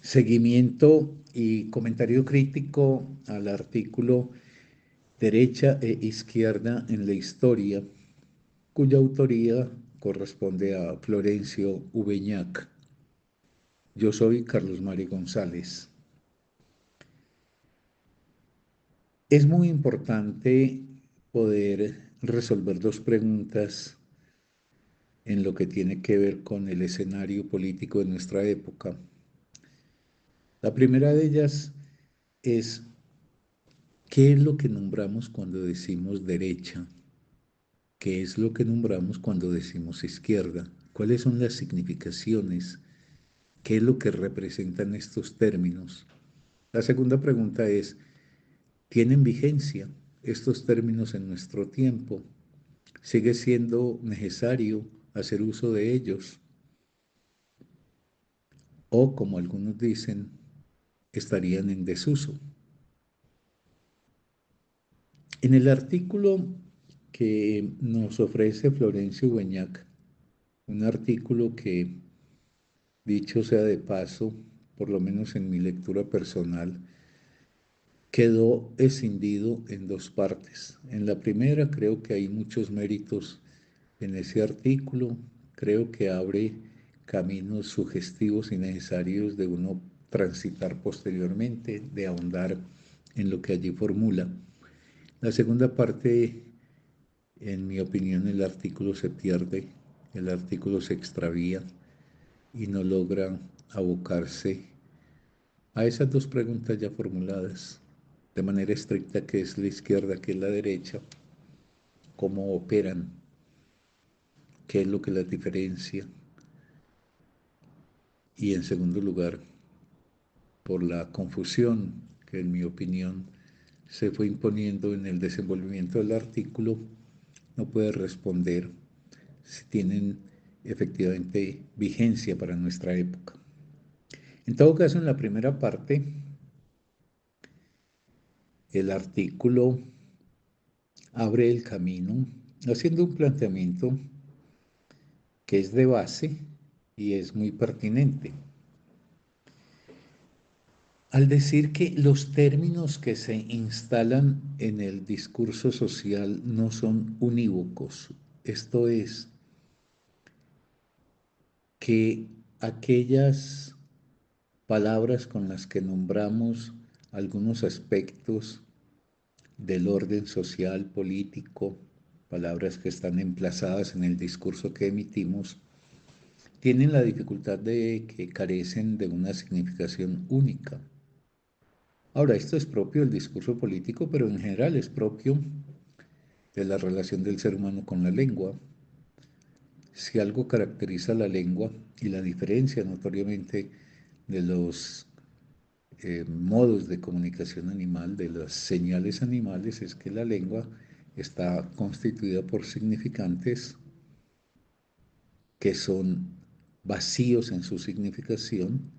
Seguimiento y comentario crítico al artículo Derecha e Izquierda en la Historia, cuya autoría corresponde a Florencio Ubeñac. Yo soy Carlos Mario González. Es muy importante poder resolver dos preguntas en lo que tiene que ver con el escenario político de nuestra época. La primera de ellas es, ¿qué es lo que nombramos cuando decimos derecha? ¿Qué es lo que nombramos cuando decimos izquierda? ¿Cuáles son las significaciones? ¿Qué es lo que representan estos términos? La segunda pregunta es, ¿tienen vigencia estos términos en nuestro tiempo? ¿Sigue siendo necesario hacer uso de ellos? O, como algunos dicen, estarían en desuso. En el artículo que nos ofrece Florencio Ubeñac, un artículo que, dicho sea de paso, por lo menos en mi lectura personal, quedó escindido en dos partes. En la primera creo que hay muchos méritos en ese artículo, creo que abre caminos sugestivos y necesarios de uno transitar posteriormente, de ahondar en lo que allí formula. La segunda parte, en mi opinión, el artículo se pierde, el artículo se extravía y no logra abocarse a esas dos preguntas ya formuladas de manera estricta, que es la izquierda, que es la derecha, cómo operan, qué es lo que las diferencia, y en segundo lugar, por la confusión que en mi opinión se fue imponiendo en el desenvolvimiento del artículo, no puede responder si tienen efectivamente vigencia para nuestra época. En todo caso, en la primera parte, el artículo abre el camino haciendo un planteamiento que es de base y es muy pertinente. Al decir que los términos que se instalan en el discurso social no son unívocos, esto es, que aquellas palabras con las que nombramos algunos aspectos del orden social, político, palabras que están emplazadas en el discurso que emitimos, tienen la dificultad de que carecen de una significación única. Ahora, esto es propio del discurso político, pero en general es propio de la relación del ser humano con la lengua. Si algo caracteriza la lengua y la diferencia notoriamente de los modos de comunicación animal, de las señales animales, es que la lengua está constituida por significantes que son vacíos en su significación,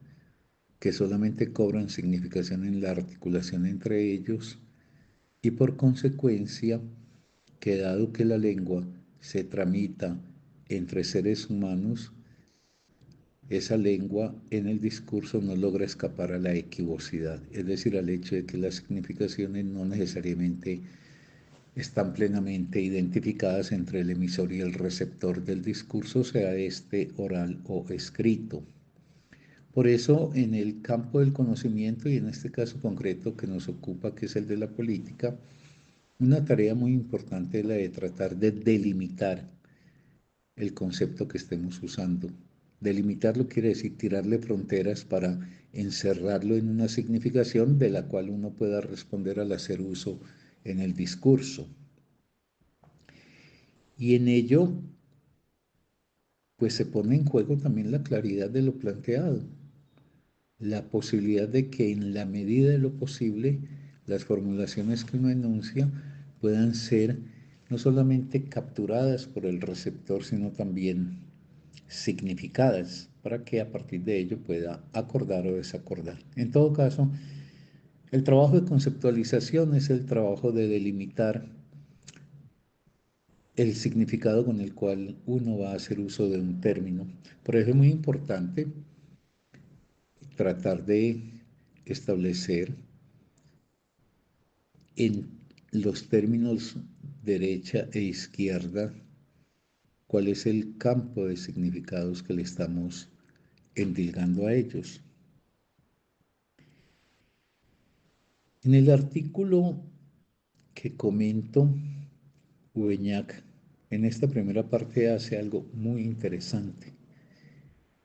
que solamente cobran significación en la articulación entre ellos, y por consecuencia, que dado que la lengua se tramita entre seres humanos, esa lengua en el discurso no logra escapar a la equivocidad, es decir, al hecho de que las significaciones no necesariamente están plenamente identificadas entre el emisor y el receptor del discurso, sea este oral o escrito. Por eso, en el campo del conocimiento, y en este caso concreto que nos ocupa, que es el de la política, una tarea muy importante es la de tratar de delimitar el concepto que estemos usando. Delimitarlo quiere decir tirarle fronteras para encerrarlo en una significación de la cual uno pueda responder al hacer uso en el discurso. Y en ello, pues se pone en juego también la claridad de lo planteado, la posibilidad de que en la medida de lo posible las formulaciones que uno enuncia puedan ser no solamente capturadas por el receptor, sino también significadas para que a partir de ello pueda acordar o desacordar. En todo caso, el trabajo de conceptualización es el trabajo de delimitar el significado con el cual uno va a hacer uso de un término. Por eso es muy importante tratar de establecer en los términos derecha e izquierda cuál es el campo de significados que le estamos endilgando a ellos. En el artículo que comento, Ubeñac en esta primera parte hace algo muy interesante,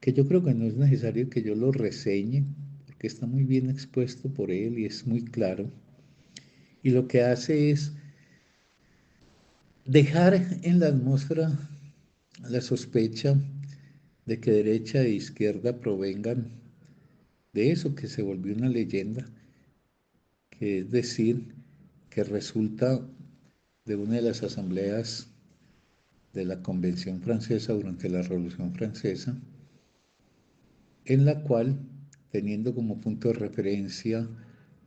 que yo creo que no es necesario que yo lo reseñe, porque está muy bien expuesto por él y es muy claro. Y lo que hace es dejar en la atmósfera la sospecha de que derecha e izquierda provengan de eso que se volvió una leyenda, que es decir, que resulta de una de las asambleas de la Convención Francesa durante la Revolución Francesa, en la cual, teniendo como punto de referencia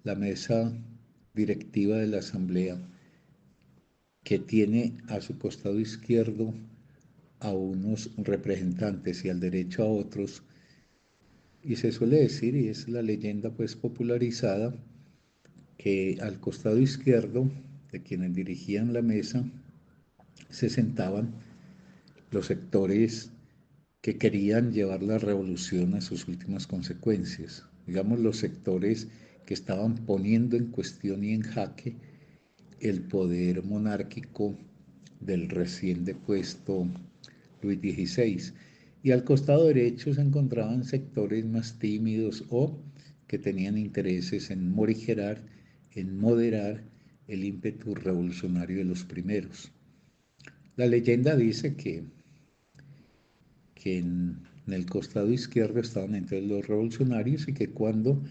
la mesa directiva de la Asamblea, que tiene a su costado izquierdo a unos representantes y al derecho a otros, y se suele decir, y es la leyenda pues popularizada, que al costado izquierdo de quienes dirigían la mesa se sentaban los sectores que querían llevar la revolución a sus últimas consecuencias, digamos los sectores que estaban poniendo en cuestión y en jaque el poder monárquico del recién depuesto Luis XVI. Y al costado derecho se encontraban sectores más tímidos o que tenían intereses en morigerar, en moderar el ímpetu revolucionario de los primeros. La leyenda dice que en el costado izquierdo estaban entonces los revolucionarios y que cuando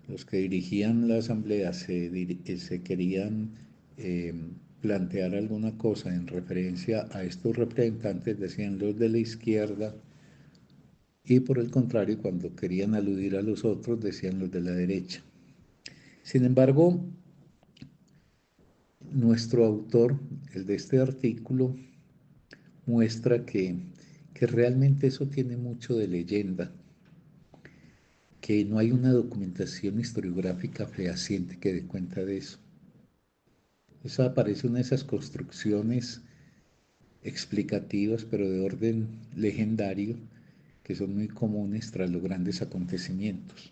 los que dirigían la asamblea se querían eh, plantear alguna cosa en referencia a estos representantes, decían los de la izquierda, y por el contrario, cuando querían aludir a los otros, decían los de la derecha. Sin embargo, nuestro autor, el de este artículo, muestra que realmente eso tiene mucho de leyenda, que no hay una documentación historiográfica fehaciente que dé cuenta de eso. Eso aparece una de esas construcciones explicativas, pero de orden legendario, que son muy comunes tras los grandes acontecimientos.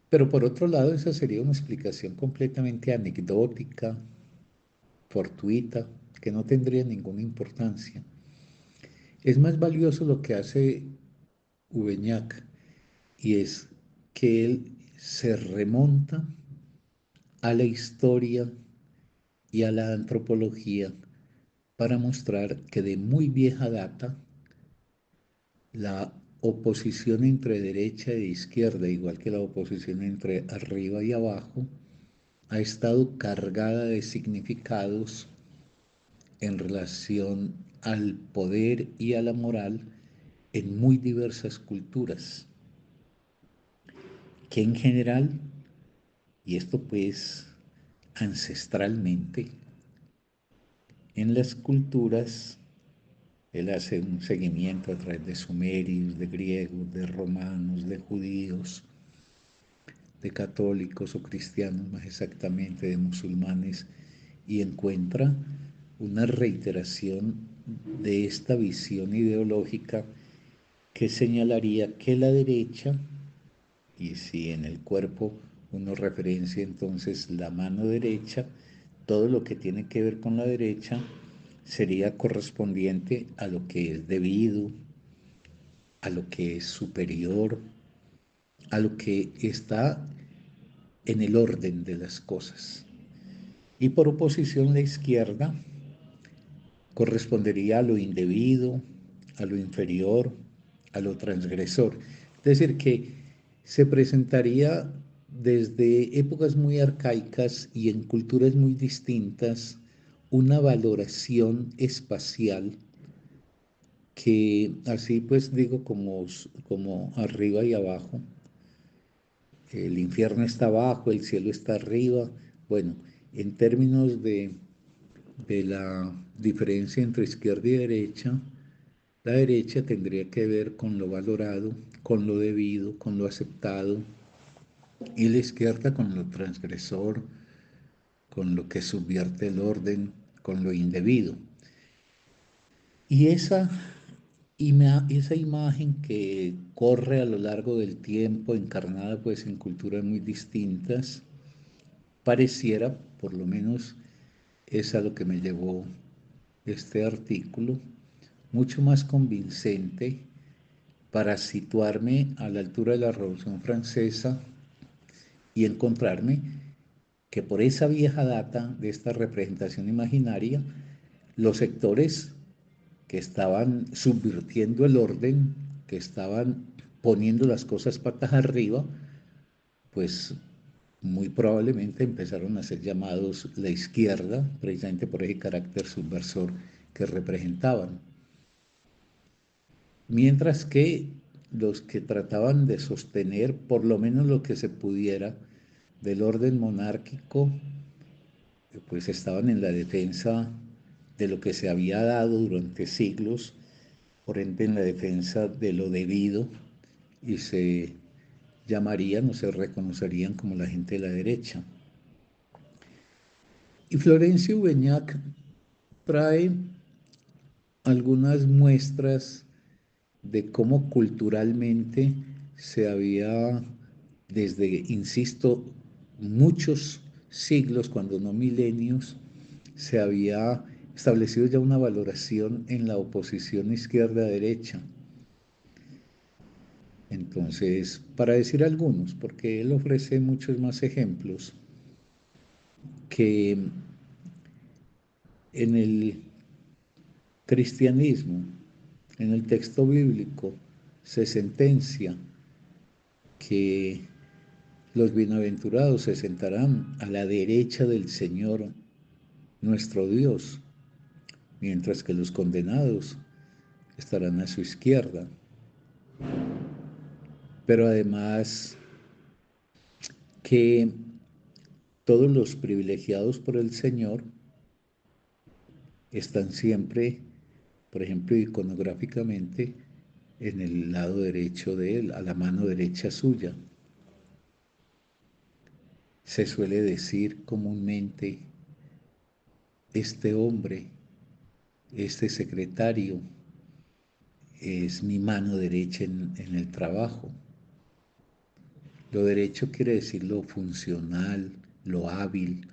Pero por otro lado, esa sería una explicación completamente anecdótica, fortuita, que no tendría ninguna importancia. Es más valioso lo que hace Ubeñac, y es que él se remonta a la historia y a la antropología para mostrar que de muy vieja data la oposición entre derecha e izquierda, igual que la oposición entre arriba y abajo, ha estado cargada de significados en relación al poder y a la moral en muy diversas culturas, que en general, y esto pues ancestralmente, en las culturas, él hace un seguimiento a través de sumerios, de griegos, de romanos, de judíos, de católicos o cristianos más exactamente, de musulmanes, y encuentra una reiteración de esta visión ideológica que señalaría que la derecha, y si en el cuerpo uno referencia entonces la mano derecha, todo lo que tiene que ver con la derecha sería correspondiente a lo que es debido, a lo que es superior, a lo que está en el orden de las cosas. Y por oposición la izquierda correspondería a lo indebido, a lo inferior, a lo transgresor. Es decir, que se presentaría desde épocas muy arcaicas y en culturas muy distintas una valoración espacial que así pues digo como arriba y abajo, el infierno está abajo, el cielo está arriba. Bueno, en términos de la diferencia entre izquierda y derecha, La derecha tendría que ver con lo valorado, con lo debido, con lo aceptado, y la izquierda con lo transgresor, con lo que subvierte el orden, con lo indebido. Y esa imagen que corre a lo largo del tiempo, encarnada pues en culturas muy distintas, pareciera, por lo menos es a lo que me llevó este artículo, mucho más convincente para situarme a la altura de la Revolución Francesa y encontrarme que por esa vieja data de esta representación imaginaria, los sectores que estaban subvirtiendo el orden, que estaban poniendo las cosas patas arriba, pues muy probablemente empezaron a ser llamados la izquierda, precisamente por ese carácter subversor que representaban. Mientras que los que trataban de sostener por lo menos lo que se pudiera del orden monárquico, pues estaban en la defensa de lo que se había dado durante siglos, por ende en la defensa de lo debido, y se llamarían o se reconocerían como la gente de la derecha. Y Florencio Ubeñac trae algunas muestras de cómo culturalmente se había, desde, insisto, muchos siglos, cuando no milenios, se había establecido ya una valoración en la oposición izquierda-derecha. Entonces, para decir algunos, porque él ofrece muchos más ejemplos, que en el cristianismo, en el texto bíblico, se sentencia que los bienaventurados se sentarán a la derecha del Señor nuestro Dios, mientras que los condenados estarán a su izquierda. Pero además que todos los privilegiados por el Señor están siempre, por ejemplo, iconográficamente, en el lado derecho de él, a la mano derecha suya. Se suele decir comúnmente, este hombre, este secretario, es mi mano derecha en el trabajo. Lo derecho quiere decir lo funcional, lo hábil,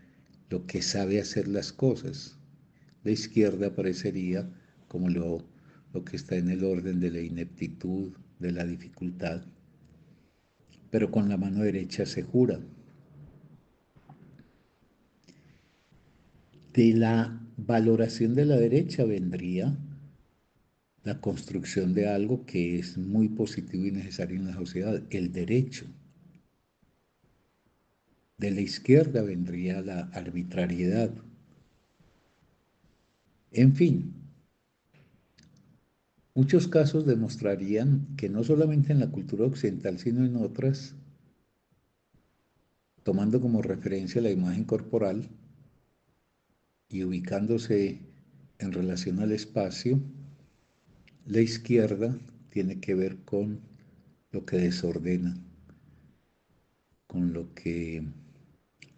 lo que sabe hacer las cosas. La izquierda aparecería como lo que está en el orden de la ineptitud, de la dificultad. Pero con la mano derecha se jura. De la valoración de la derecha vendría la construcción de algo que es muy positivo y necesario en la sociedad, el derecho. De la izquierda vendría la arbitrariedad. En fin, muchos casos demostrarían que no solamente en la cultura occidental, sino en otras, tomando como referencia la imagen corporal y ubicándose en relación al espacio, la izquierda tiene que ver con lo que desordena, con lo que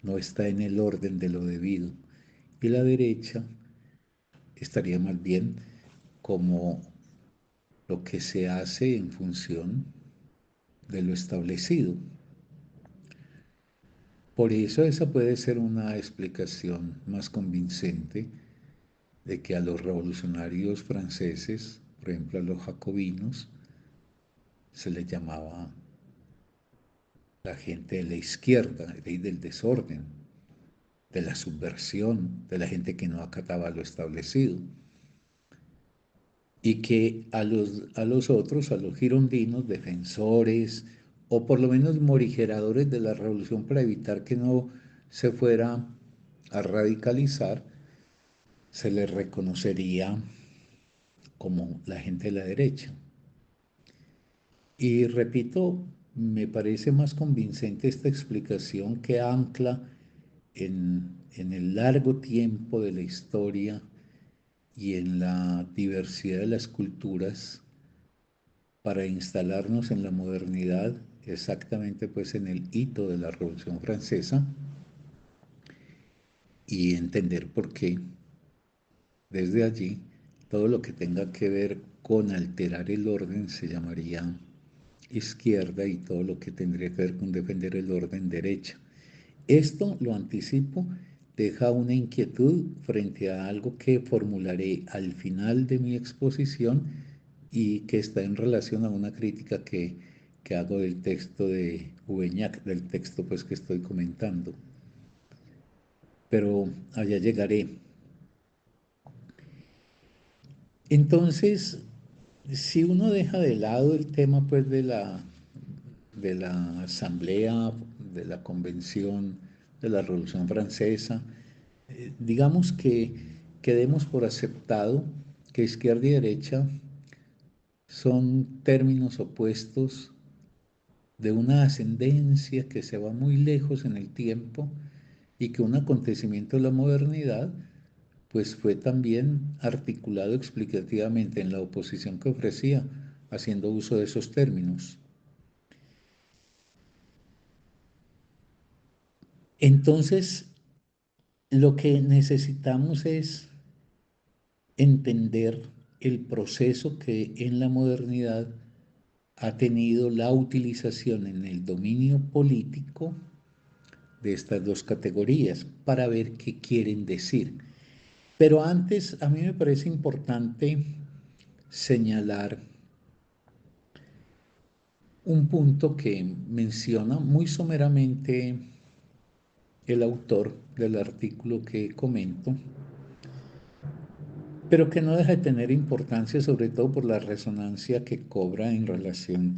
no está en el orden de lo debido. Y la derecha estaría más bien como lo que se hace en función de lo establecido. Por eso esa puede ser una explicación más convincente de que a los revolucionarios franceses, por ejemplo a los jacobinos, se les llamaba la gente de la izquierda, del desorden, de la subversión, de la gente que no acataba lo establecido. Y que a los otros, a los girondinos, defensores o por lo menos morigeradores de la revolución para evitar que no se fuera a radicalizar, se les reconocería como la gente de la derecha. Y repito, me parece más convincente esta explicación que ancla en el largo tiempo de la historia y en la diversidad de las culturas para instalarnos en la modernidad, exactamente pues en el hito de la Revolución Francesa, y entender por qué desde allí todo lo que tenga que ver con alterar el orden se llamaría izquierda y todo lo que tendría que ver con defender el orden derecha. Esto, lo anticipo, deja una inquietud frente a algo que formularé al final de mi exposición y que está en relación a una crítica que hago del texto de Ubeñac, del texto pues que estoy comentando. Pero allá llegaré. Entonces, si uno deja de lado el tema pues de la asamblea, de la convención, de la Revolución Francesa, digamos que quedemos por aceptado que izquierda y derecha son términos opuestos de una ascendencia que se va muy lejos en el tiempo y que un acontecimiento de la modernidad pues fue también articulado explicativamente en la oposición que ofrecía, haciendo uso de esos términos. Entonces, lo que necesitamos es entender el proceso que en la modernidad ha tenido la utilización en el dominio político de estas dos categorías para ver qué quieren decir. Pero antes, a mí me parece importante señalar un punto que menciona muy someramente el autor del artículo que comento, pero que no deja de tener importancia, sobre todo por la resonancia que cobra en relación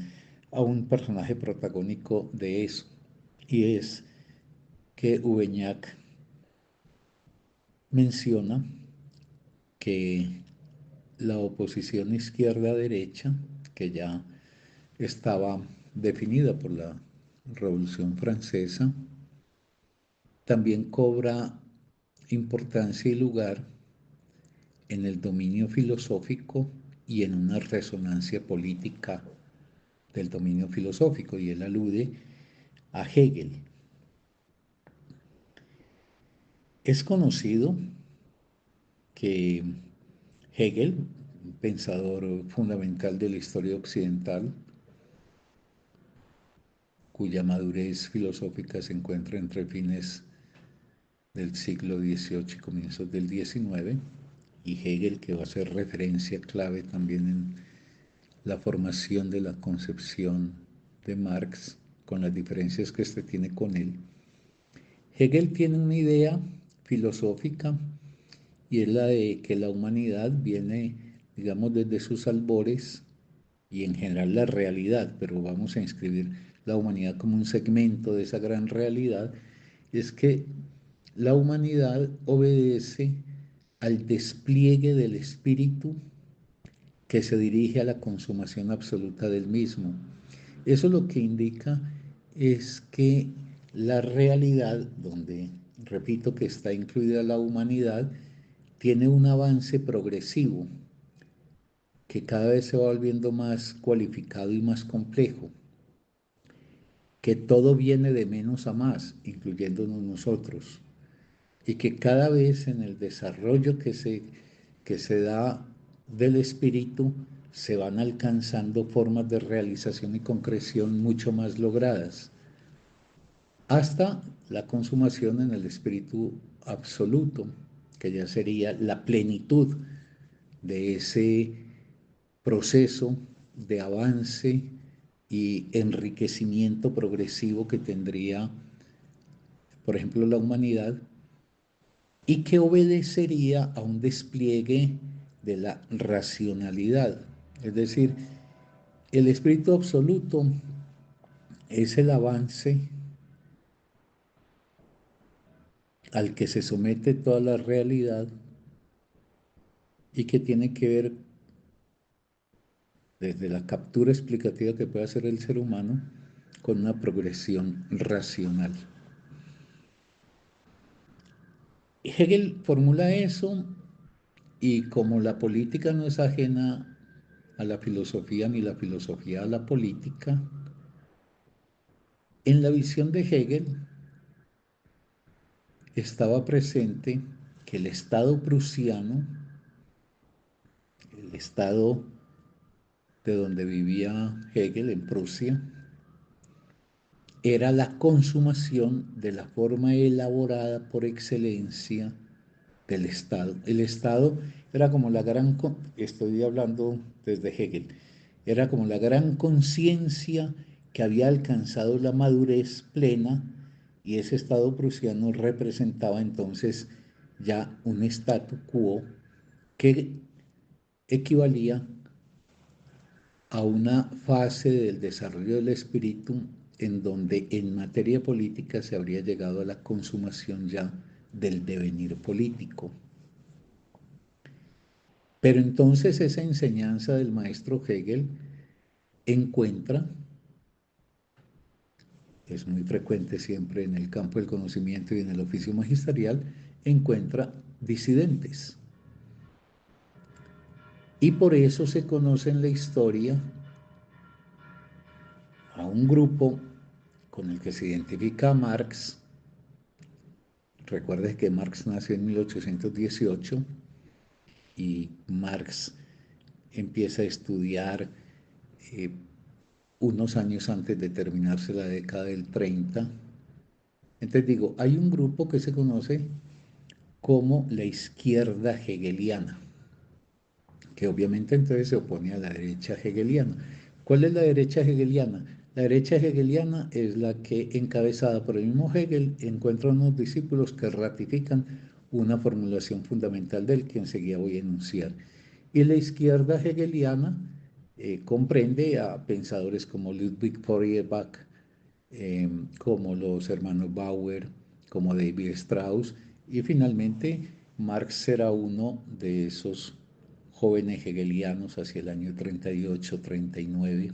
a un personaje protagónico de eso, y es que Ubeñac menciona que la oposición izquierda-derecha, que ya estaba definida por la Revolución Francesa, también cobra importancia y lugar en el dominio filosófico y en una resonancia política del dominio filosófico, y él alude a Hegel. Es conocido que Hegel, un pensador fundamental de la historia occidental, cuya madurez filosófica se encuentra entre fines del siglo XVIII y comienzos del XIX, y Hegel, que va a ser referencia clave también en la formación de la concepción de Marx, con las diferencias que éste tiene con él. Hegel tiene una idea filosófica y es la de que la humanidad viene, digamos, desde sus albores y en general la realidad, pero vamos a inscribir la humanidad como un segmento de esa gran realidad, es que la humanidad obedece al despliegue del espíritu que se dirige a la consumación absoluta del mismo. Eso lo que indica es que la realidad, donde repito que está incluida la humanidad, tiene un avance progresivo que cada vez se va volviendo más cualificado y más complejo, que todo viene de menos a más, incluyéndonos nosotros, y que cada vez en el desarrollo que se da del espíritu se van alcanzando formas de realización y concreción mucho más logradas, hasta la consumación en el espíritu absoluto, que ya sería la plenitud de ese proceso de avance y enriquecimiento progresivo que tendría, por ejemplo, la humanidad, y que obedecería a un despliegue de la racionalidad. Es decir, el espíritu absoluto es el avance al que se somete toda la realidad y que tiene que ver desde la captura explicativa que puede hacer el ser humano con una progresión racional. Hegel formula eso Y como la política no es ajena a la filosofía ni la filosofía a la política, en la visión de Hegel estaba presente que el Estado prusiano, el Estado de donde vivía Hegel en Prusia, era la consumación de la forma elaborada por excelencia del Estado. El Estado era como la gran, estoy hablando desde Hegel, era como la gran conciencia que había alcanzado la madurez plena y ese Estado prusiano representaba entonces ya un statu quo que equivalía a una fase del desarrollo del espíritu en donde en materia política se habría llegado a la consumación ya del devenir político. Pero entonces esa enseñanza del maestro Hegel encuentra, es muy frecuente siempre en el campo del conocimiento y en el oficio magisterial, encuentra disidentes. Y por eso se conoce en la historia a un grupo con el que se identifica a Marx. Recuerde que Marx nació en 1818 y Marx empieza a estudiar eh, unos años antes de terminarse la década del 30. Entonces digo, hay un grupo que se conoce como la izquierda hegeliana, que obviamente entonces se opone a la derecha hegeliana. ¿Cuál es la derecha hegeliana? La derecha hegeliana es la que, encabezada por el mismo Hegel, encuentra unos discípulos que ratifican una formulación fundamental del que enseguida voy a enunciar. Y la izquierda hegeliana comprende a pensadores como Ludwig Feuerbach, como los hermanos Bauer, como David Strauss, y finalmente Marx será uno de esos jóvenes hegelianos hacia el año 38, 39.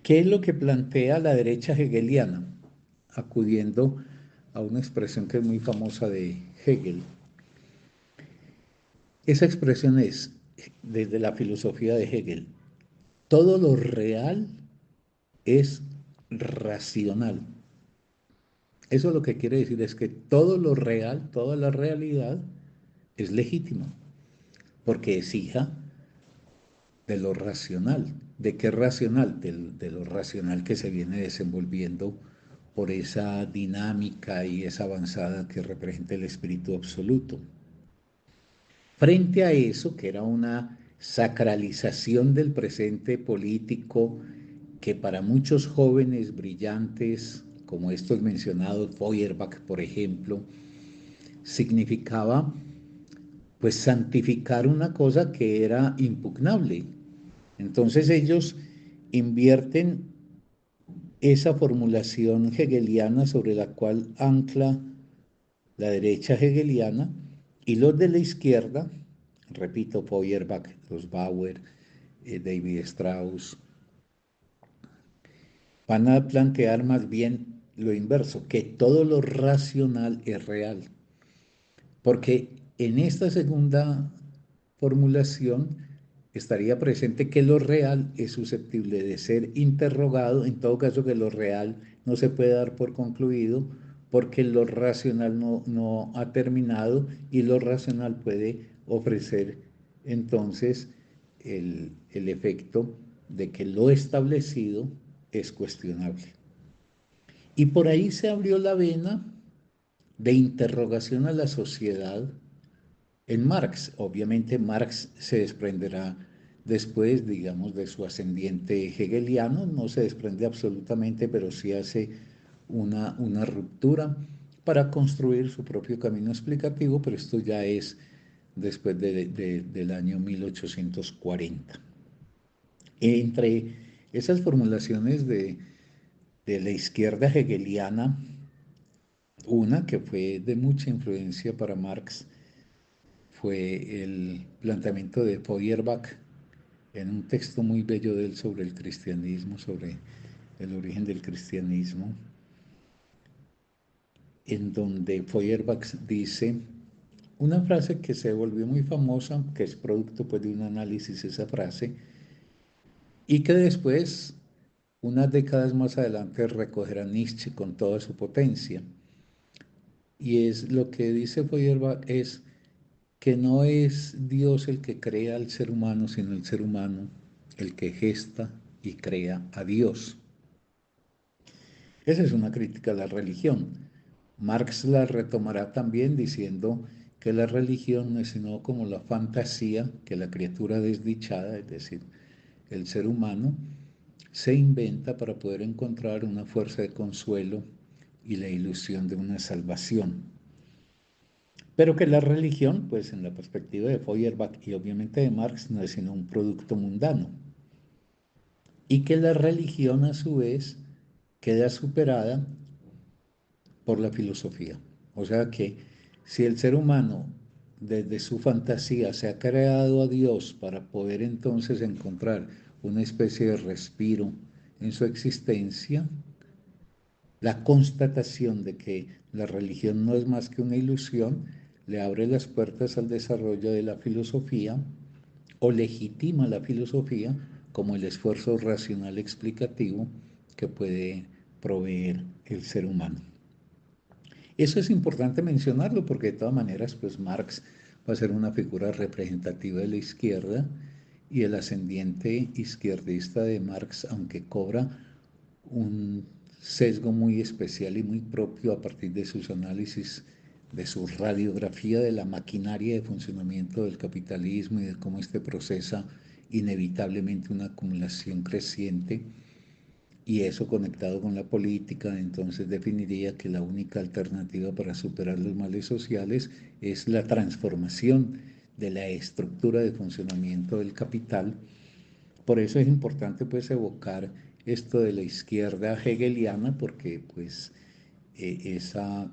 ¿Qué es lo que plantea la derecha hegeliana? Acudiendo a una expresión que es muy famosa de Hegel. Esa expresión es, desde la filosofía de Hegel, todo lo real es racional. Eso lo que quiere decir es que todo lo real, toda la realidad es legítima, porque es hija de lo racional. ¿De qué racional? De lo racional que se viene desenvolviendo por esa dinámica y esa avanzada que representa el espíritu absoluto. Frente a eso, que era una sacralización del presente político que para muchos jóvenes brillantes, como estos mencionados, Feuerbach, por ejemplo, significaba pues santificar una cosa que era impugnable. Entonces ellos invierten esa formulación hegeliana sobre la cual ancla la derecha hegeliana y los de la izquierda, repito, Feuerbach, los Bauer, David Strauss, van a plantear más bien lo inverso, que todo lo racional es real. Porque en esta segunda formulación estaría presente que lo real es susceptible de ser interrogado, en todo caso que lo real no se puede dar por concluido porque lo racional no ha terminado y lo racional puede ofrecer entonces el efecto de que lo establecido es cuestionable. Y por ahí se abrió la vena de interrogación a la sociedad en Marx. Obviamente Marx se desprenderá después, digamos, de su ascendiente hegeliano, no se desprende absolutamente, pero sí hace una ruptura para construir su propio camino explicativo, pero esto ya es después del año 1840. Entre esas formulaciones de la izquierda hegeliana, una que fue de mucha influencia para Marx, fue el planteamiento de Feuerbach en un texto muy bello de él sobre el cristianismo, sobre el origen del cristianismo, en donde Feuerbach dice una frase que se volvió muy famosa, que es producto pues, de un análisis esa frase, y que después, unas décadas más adelante, recogerá Nietzsche con toda su potencia. Y es lo que dice Feuerbach es que no es Dios el que crea al ser humano, sino el ser humano el que gesta y crea a Dios. Esa es una crítica a la religión. Marx la retomará también diciendo que la religión no es sino como la fantasía que la criatura desdichada, es decir, el ser humano, se inventa para poder encontrar una fuerza de consuelo y la ilusión de una salvación. Pero que la religión, pues en la perspectiva de Feuerbach y obviamente de Marx, no es sino un producto mundano. Y que la religión a su vez queda superada por la filosofía. O sea que si el ser humano desde su fantasía se ha creado a Dios para poder entonces encontrar una especie de respiro en su existencia, la constatación de que la religión no es más que una ilusión le abre las puertas al desarrollo de la filosofía o legitima la filosofía como el esfuerzo racional explicativo que puede proveer el ser humano. Eso es importante mencionarlo porque de todas maneras, pues Marx va a ser una figura representativa de la izquierda y el ascendiente izquierdista de Marx, aunque cobra un sesgo muy especial y muy propio a partir de sus análisis, de su radiografía de la maquinaria de funcionamiento del capitalismo y de cómo este procesa inevitablemente una acumulación creciente y eso conectado con la política, entonces definiría que la única alternativa para superar los males sociales es la transformación de la estructura de funcionamiento del capital. Por eso es importante pues evocar esto de la izquierda hegeliana, porque pues esa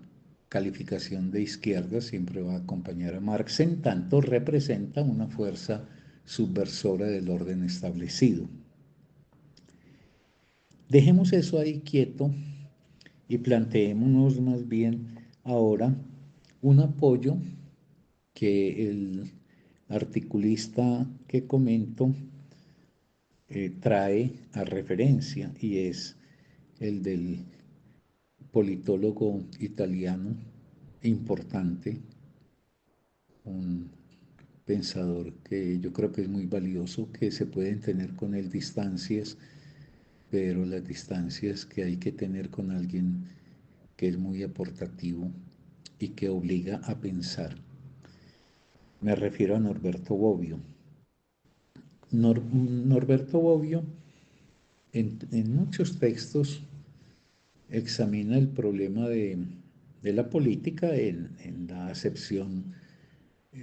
calificación de izquierda siempre va a acompañar a Marx, en tanto representa una fuerza subversora del orden establecido. Dejemos eso ahí quieto y planteémonos más bien ahora un apoyo que el articulista que comento trae a referencia y es el del politólogo italiano importante, un pensador que yo creo que es muy valioso, que se pueden tener con él distancias, pero las distancias que hay que tener con alguien que es muy aportativo y que obliga a pensar. Me refiero a Norberto Bobbio. Norberto Bobbio en muchos textos examina el problema de la política en la acepción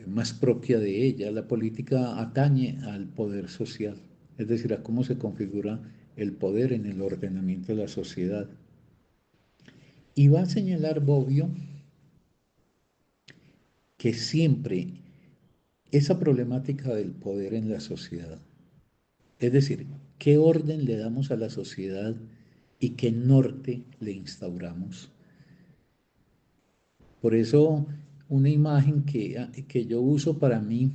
más propia de ella. La política atañe al poder social, es decir, a cómo se configura el poder en el ordenamiento de la sociedad. Y va a señalar Bobbio que siempre esa problemática del poder en la sociedad, es decir, qué orden le damos a la sociedad y qué norte le instauramos. Por eso, una imagen que yo uso para mí,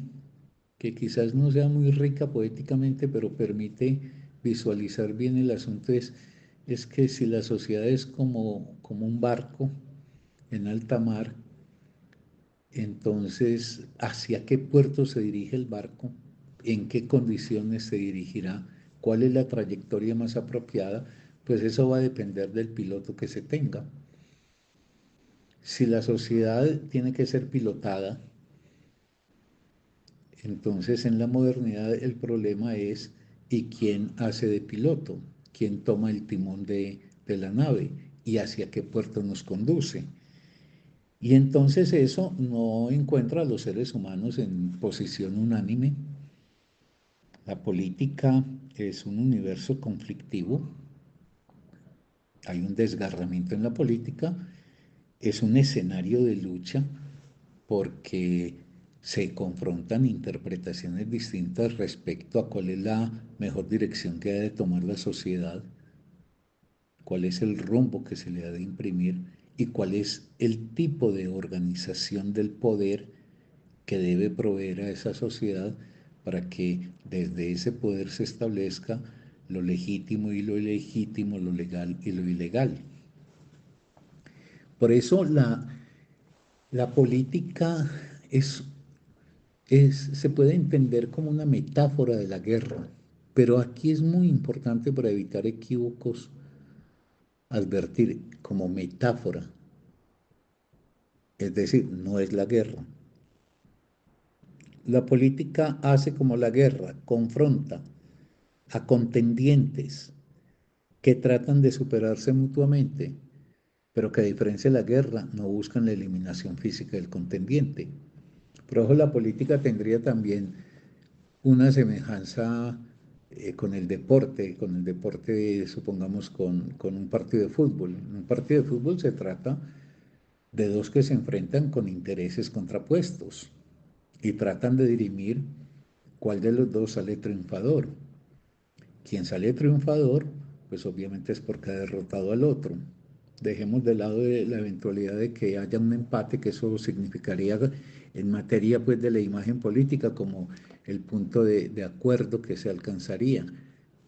que quizás no sea muy rica poéticamente, pero permite visualizar bien el asunto, es que si la sociedad es como un barco en alta mar, entonces, ¿hacia qué puerto se dirige el barco? ¿En qué condiciones se dirigirá? ¿Cuál es la trayectoria más apropiada? Pues eso va a depender del piloto que se tenga. Si la sociedad tiene que ser pilotada, entonces en la modernidad el problema es ¿y quién hace de piloto? ¿Quién toma el timón de la nave? ¿Y hacia qué puerto nos conduce? Y entonces eso no encuentra a los seres humanos en posición unánime. La política es un universo conflictivo, hay un desgarramiento en la política, es un escenario de lucha porque se confrontan interpretaciones distintas respecto a cuál es la mejor dirección que ha de tomar la sociedad, cuál es el rumbo que se le ha de imprimir y cuál es el tipo de organización del poder que debe proveer a esa sociedad para que desde ese poder se establezca lo legítimo y lo ilegítimo, lo legal y lo ilegal. Por eso la política se puede entender como una metáfora de la guerra, pero aquí es muy importante para evitar equívocos advertir como metáfora, es decir, no es la guerra. La política hace como la guerra, confronta a contendientes que tratan de superarse mutuamente, pero que a diferencia de la guerra no buscan la eliminación física del contendiente. Por eso la política tendría también una semejanza con el deporte, supongamos, con un partido de fútbol. En un partido de fútbol se trata de dos que se enfrentan con intereses contrapuestos y tratan de dirimir cuál de los dos sale triunfador. Quien sale triunfador, pues obviamente es porque ha derrotado al otro. Dejemos de lado la eventualidad de que haya un empate, que eso significaría en materia pues de la imagen política como el punto de acuerdo que se alcanzaría.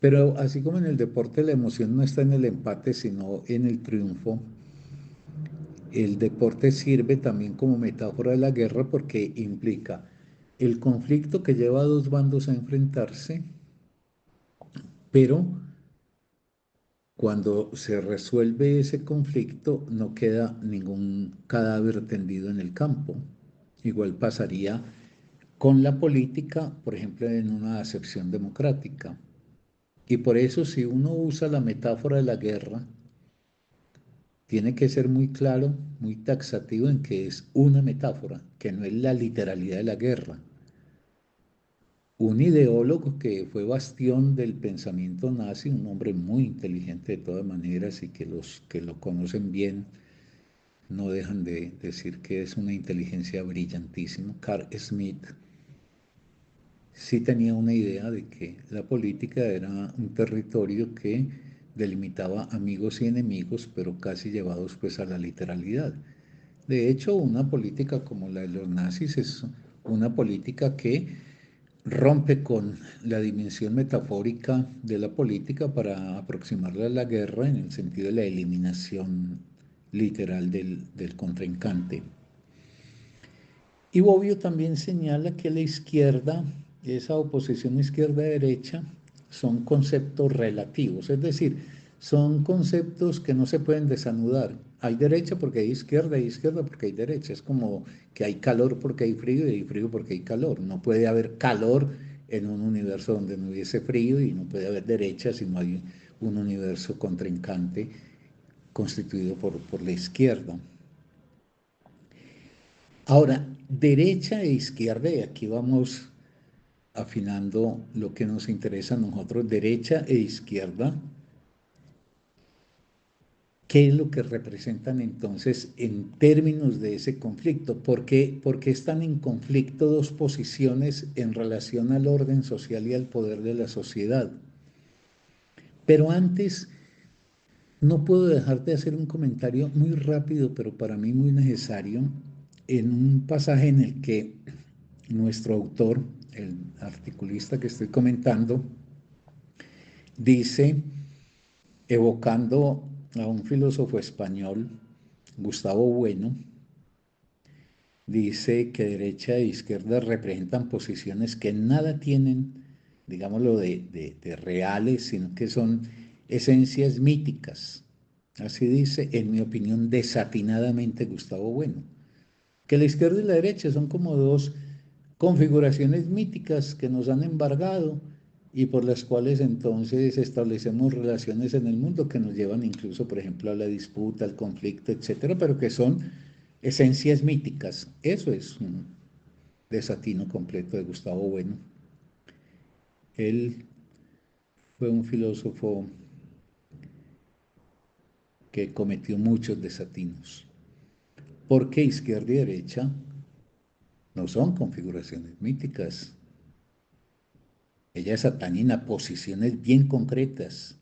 Pero así como en el deporte la emoción no está en el empate, sino en el triunfo, el deporte sirve también como metáfora de la guerra porque implica el conflicto que lleva a dos bandos a enfrentarse, pero cuando se resuelve ese conflicto no queda ningún cadáver tendido en el campo. Igual pasaría con la política, por ejemplo, en una acepción democrática. Y por eso si uno usa la metáfora de la guerra, tiene que ser muy claro, muy taxativo en que es una metáfora, que no es la literalidad de la guerra. Un ideólogo que fue bastión del pensamiento nazi, un hombre muy inteligente de todas maneras y que los que lo conocen bien no dejan de decir que es una inteligencia brillantísima. Carl Schmitt sí tenía una idea de que la política era un territorio que delimitaba amigos y enemigos, pero casi llevados pues a la literalidad. De hecho, una política como la de los nazis es una política que rompe con la dimensión metafórica de la política para aproximarla a la guerra en el sentido de la eliminación literal del contrincante. Y Bobbio también señala que la izquierda, esa oposición izquierda-derecha, son conceptos relativos, es decir, son conceptos que no se pueden desanudar. Hay derecha porque hay izquierda porque hay derecha. Es como que hay calor porque hay frío y hay frío porque hay calor. No puede haber calor en un universo donde no hubiese frío y no puede haber derecha si no hay un universo contrincante constituido por la izquierda. Ahora, derecha e izquierda, y aquí vamos afinando lo que nos interesa a nosotros, derecha e izquierda, ¿qué es lo que representan entonces en términos de ese conflicto? ¿Por qué están en conflicto dos posiciones en relación al orden social y al poder de la sociedad? Pero antes, no puedo dejar de hacer un comentario muy rápido, pero para mí muy necesario, en un pasaje en el que nuestro autor, el articulista que estoy comentando, dice, evocando a un filósofo español, Gustavo Bueno, dice que derecha e izquierda representan posiciones que nada tienen, digámoslo, de reales, sino que son esencias míticas. Así dice, en mi opinión, desatinadamente Gustavo Bueno, que la izquierda y la derecha son como dos configuraciones míticas que nos han embargado y por las cuales entonces establecemos relaciones en el mundo que nos llevan incluso, por ejemplo, a la disputa, al conflicto, etcétera, pero que son esencias míticas. Eso es un desatino completo de Gustavo Bueno. Él fue un filósofo que cometió muchos desatinos, porque izquierda y derecha no son configuraciones míticas. Ellas atañen a posiciones bien concretas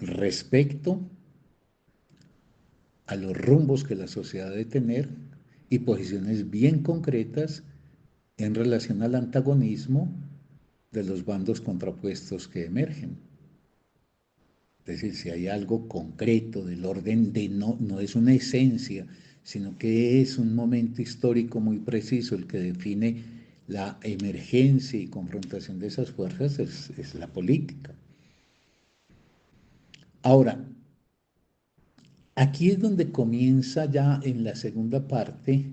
respecto a los rumbos que la sociedad debe tener y posiciones bien concretas en relación al antagonismo de los bandos contrapuestos que emergen. Es decir, si hay algo concreto del orden de no es una esencia, sino que es un momento histórico muy preciso el que define la emergencia y confrontación de esas fuerzas, es la política. Ahora, aquí es donde comienza ya en la segunda parte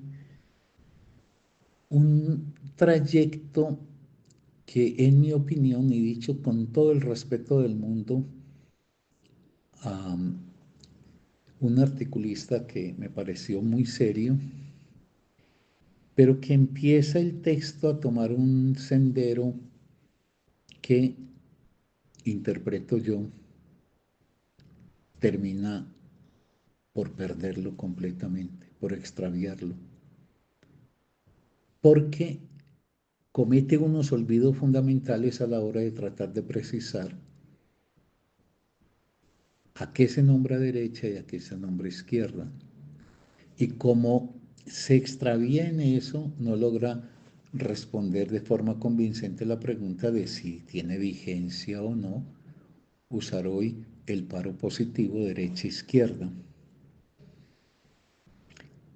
un trayecto que, en mi opinión, y dicho con todo el respeto del mundo, a un articulista que me pareció muy serio, pero que empieza el texto a tomar un sendero que, interpreto yo, termina por perderlo completamente, por extraviarlo, porque comete unos olvidos fundamentales a la hora de tratar de precisar a qué se nombra derecha y a qué se nombra izquierda. Y como se extravía en eso, no logra responder de forma convincente la pregunta de si tiene vigencia o no usar hoy el paro positivo derecha-izquierda.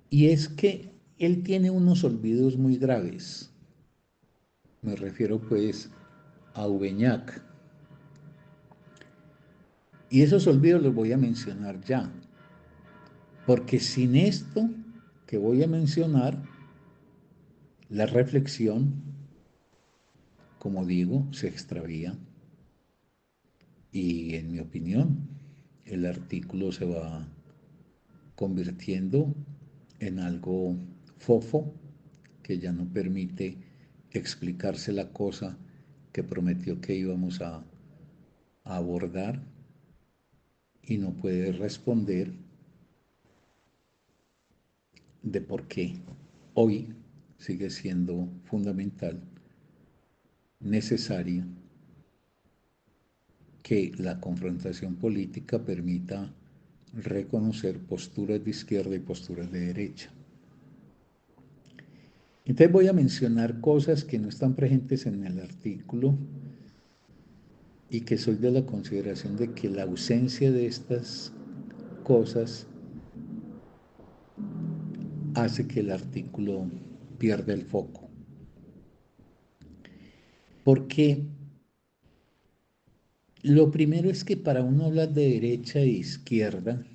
Y es que él tiene unos olvidos muy graves. Me refiero pues a Ubeñac. Y esos olvidos los voy a mencionar ya, porque sin esto que voy a mencionar, la reflexión, como digo, se extravía y, en mi opinión, el artículo se va convirtiendo en algo fofo que ya no permite explicarse la cosa que prometió que íbamos a abordar y no puede responder de por qué hoy sigue siendo fundamental, necesario, que la confrontación política permita reconocer posturas de izquierda y posturas de derecha. Entonces voy a mencionar cosas que no están presentes en el artículo y que soy de la consideración de que la ausencia de estas cosas hace que el artículo pierda el foco. Porque lo primero es que para uno hablar de derecha e izquierda,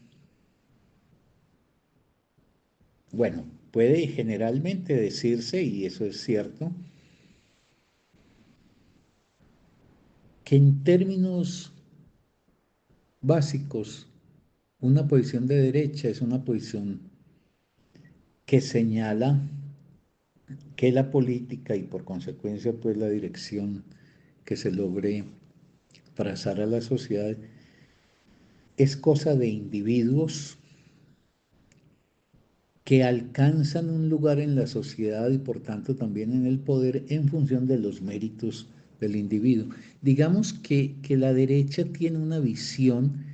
bueno, puede generalmente decirse, y eso es cierto, que en términos básicos, una posición de derecha es una posición que señala que la política y por consecuencia pues la dirección que se logre trazar a la sociedad es cosa de individuos que alcanzan un lugar en la sociedad y por tanto también en el poder en función de los méritos del individuo. Digamos que la derecha tiene una visión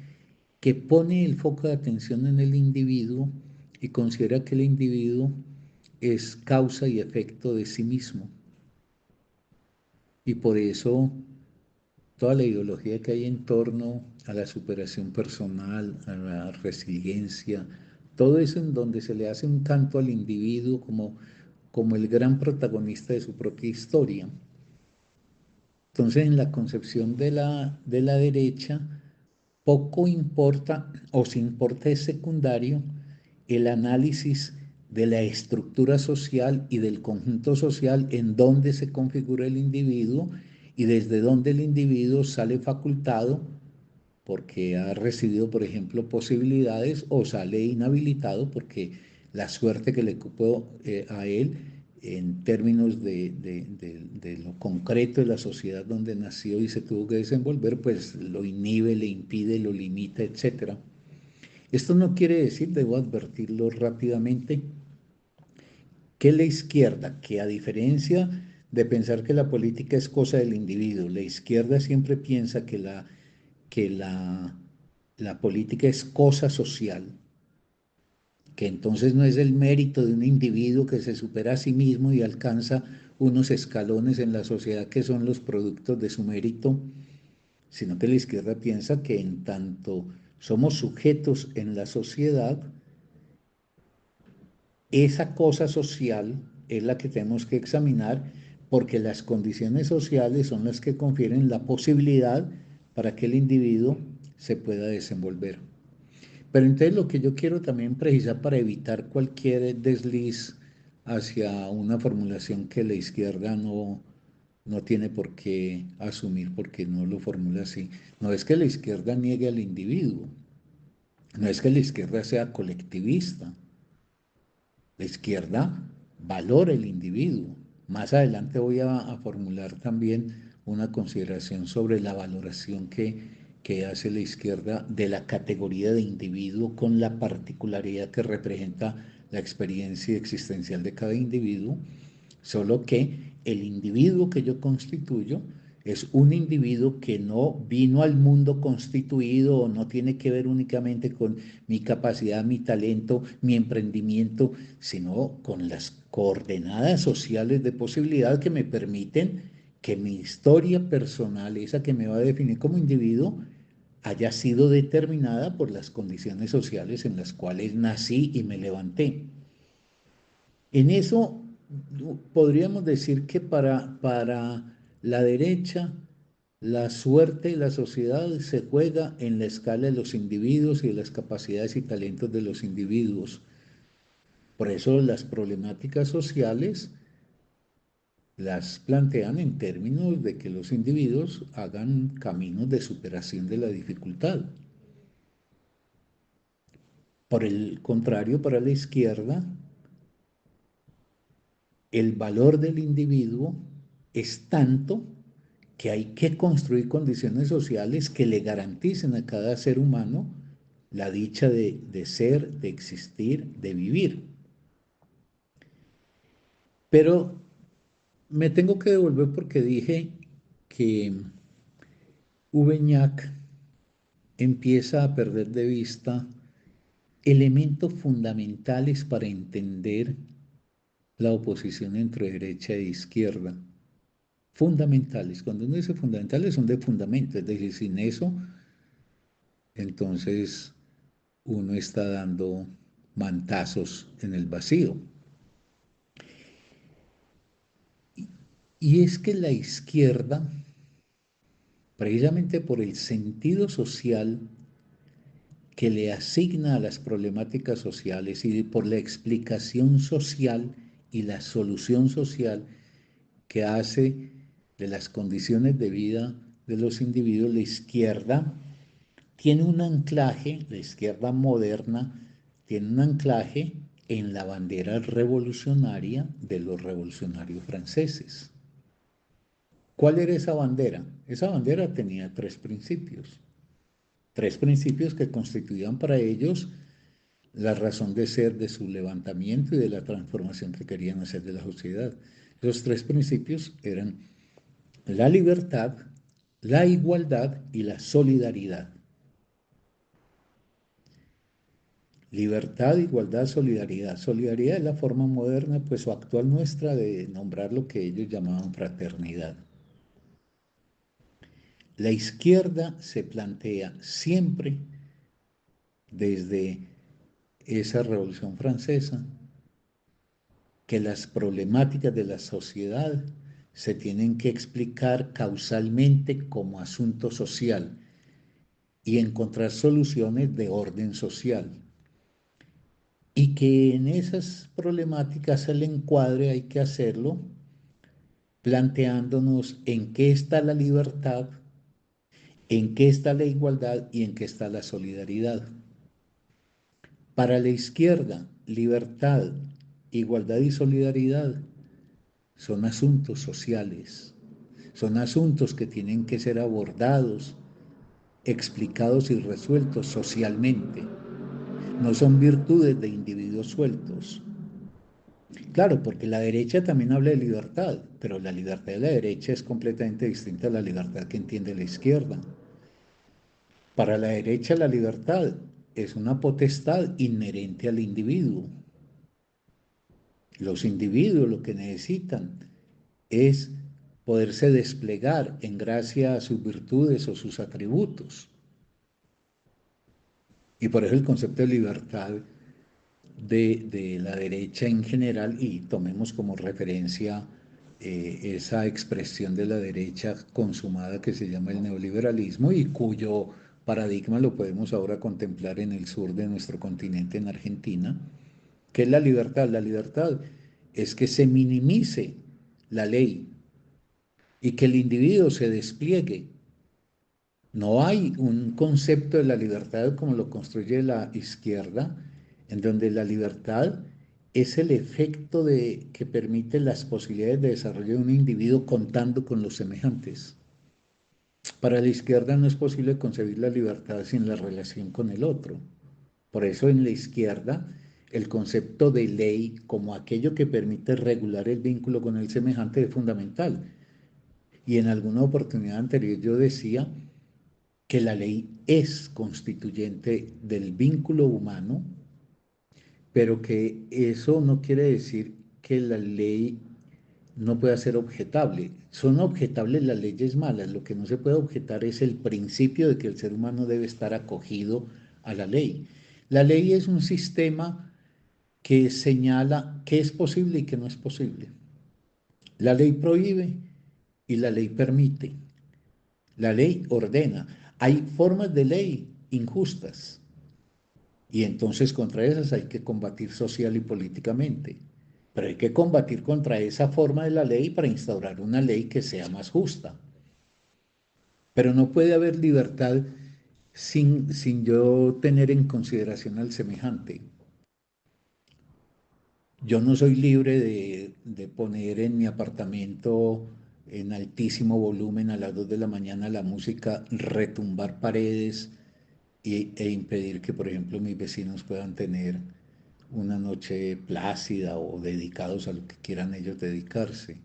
que pone el foco de atención en el individuo y considera que el individuo es causa y efecto de sí mismo. Y por eso toda la ideología que hay en torno a la superación personal, a la resiliencia, todo eso en donde se le hace un canto al individuo como el gran protagonista de su propia historia. Entonces, en la concepción de la derecha, poco importa, o si importa es secundario, el análisis de la estructura social y del conjunto social en donde se configura el individuo y desde donde el individuo sale facultado porque ha recibido, por ejemplo, posibilidades o sale inhabilitado porque la suerte que le cupo a él en términos de lo concreto de la sociedad donde nació y se tuvo que desenvolver, pues lo inhibe, le impide, lo limita, etc. Esto no quiere decir, debo advertirlo rápidamente, que la izquierda, que a diferencia de pensar que la política es cosa del individuo, la izquierda siempre piensa que la política es cosa social, que entonces no es el mérito de un individuo que se supera a sí mismo y alcanza unos escalones en la sociedad que son los productos de su mérito, sino que la izquierda piensa que en tanto somos sujetos en la sociedad, esa cosa social es la que tenemos que examinar porque las condiciones sociales son las que confieren la posibilidad para que el individuo se pueda desenvolver. Pero entonces lo que yo quiero también precisar para evitar cualquier desliz hacia una formulación que la izquierda no tiene por qué asumir porque no lo formula así. No es que la izquierda niegue al individuo, no es que la izquierda sea colectivista, la izquierda valora el individuo. Más adelante voy a formular también una consideración sobre la valoración que hace la izquierda de la categoría de individuo con la particularidad que representa la experiencia existencial de cada individuo, solo que el individuo que yo constituyo es un individuo que no vino al mundo constituido o no tiene que ver únicamente con mi capacidad, mi talento, mi emprendimiento, sino con las coordenadas sociales de posibilidad que me permiten que mi historia personal, esa que me va a definir como individuo, haya sido determinada por las condiciones sociales en las cuales nací y me levanté. En eso podríamos decir que para la derecha la suerte y la sociedad se juega en la escala de los individuos y de las capacidades y talentos de los individuos. Por eso las problemáticas sociales las plantean en términos de que los individuos hagan caminos de superación de la dificultad. Por el contrario, para la izquierda, el valor del individuo es tanto que hay que construir condiciones sociales que le garanticen a cada ser humano la dicha de ser, de existir, de vivir. Pero me tengo que devolver porque dije que Ubeñac empieza a perder de vista elementos fundamentales para entender la oposición entre derecha e izquierda. Fundamentales. Cuando uno dice fundamentales son de fundamento, es decir, sin eso, entonces uno está dando mantazos en el vacío. Y es que la izquierda, precisamente por el sentido social que le asigna a las problemáticas sociales y por la explicación social y la solución social que hace de las condiciones de vida de los individuos, la izquierda tiene un anclaje, la izquierda moderna tiene un anclaje en la bandera revolucionaria de los revolucionarios franceses. ¿Cuál era esa bandera? Esa bandera tenía tres principios que constituían para ellos la razón de ser de su levantamiento y de la transformación que querían hacer de la sociedad. Esos tres principios eran la libertad, la igualdad y la solidaridad. Libertad, igualdad, solidaridad. Solidaridad es la forma moderna, pues o actual nuestra, de nombrar lo que ellos llamaban fraternidad. La izquierda se plantea siempre desde esa Revolución Francesa que las problemáticas de la sociedad se tienen que explicar causalmente como asunto social y encontrar soluciones de orden social. Y que en esas problemáticas el encuadre hay que hacerlo planteándonos en qué está la libertad, en qué está la igualdad y en qué está la solidaridad. Para la izquierda, libertad, igualdad y solidaridad son asuntos sociales, son asuntos que tienen que ser abordados, explicados y resueltos socialmente. No son virtudes de individuos sueltos. Claro, porque la derecha también habla de libertad, pero la libertad de la derecha es completamente distinta a la libertad que entiende la izquierda. Para la derecha la libertad es una potestad inherente al individuo. Los individuos lo que necesitan es poderse desplegar en gracia a sus virtudes o sus atributos. Y por eso el concepto de libertad de la derecha en general, y tomemos como referencia esa expresión de la derecha consumada que se llama el neoliberalismo y cuyo paradigma lo podemos ahora contemplar en el sur de nuestro continente, en Argentina. ¿Qué es la libertad? La libertad es que se minimice la ley y que el individuo se despliegue. No hay un concepto de la libertad como lo construye la izquierda, en donde la libertad es el efecto que permite las posibilidades de desarrollo de un individuo contando con los semejantes. Para la izquierda no es posible concebir la libertad sin la relación con el otro. Por eso en la izquierda el concepto de ley como aquello que permite regular el vínculo con el semejante es fundamental. Y en alguna oportunidad anterior yo decía que la ley es constituyente del vínculo humano, pero que eso no quiere decir que la ley no pueda ser objetable. Son objetables las leyes malas, lo que no se puede objetar es el principio de que el ser humano debe estar acogido a la ley. La ley es un sistema que señala qué es posible y qué no es posible. La ley prohíbe y la ley permite. La ley ordena. Hay formas de ley injustas y entonces contra esas hay que combatir social y políticamente. Pero hay que combatir contra esa forma de la ley para instaurar una ley que sea más justa. Pero no puede haber libertad sin yo tener en consideración al semejante. Yo no soy libre de poner en mi apartamento en altísimo volumen a las 2 de la mañana la música, retumbar paredes e impedir que, por ejemplo, mis vecinos puedan tener una noche plácida o dedicados a lo que quieran ellos dedicarse.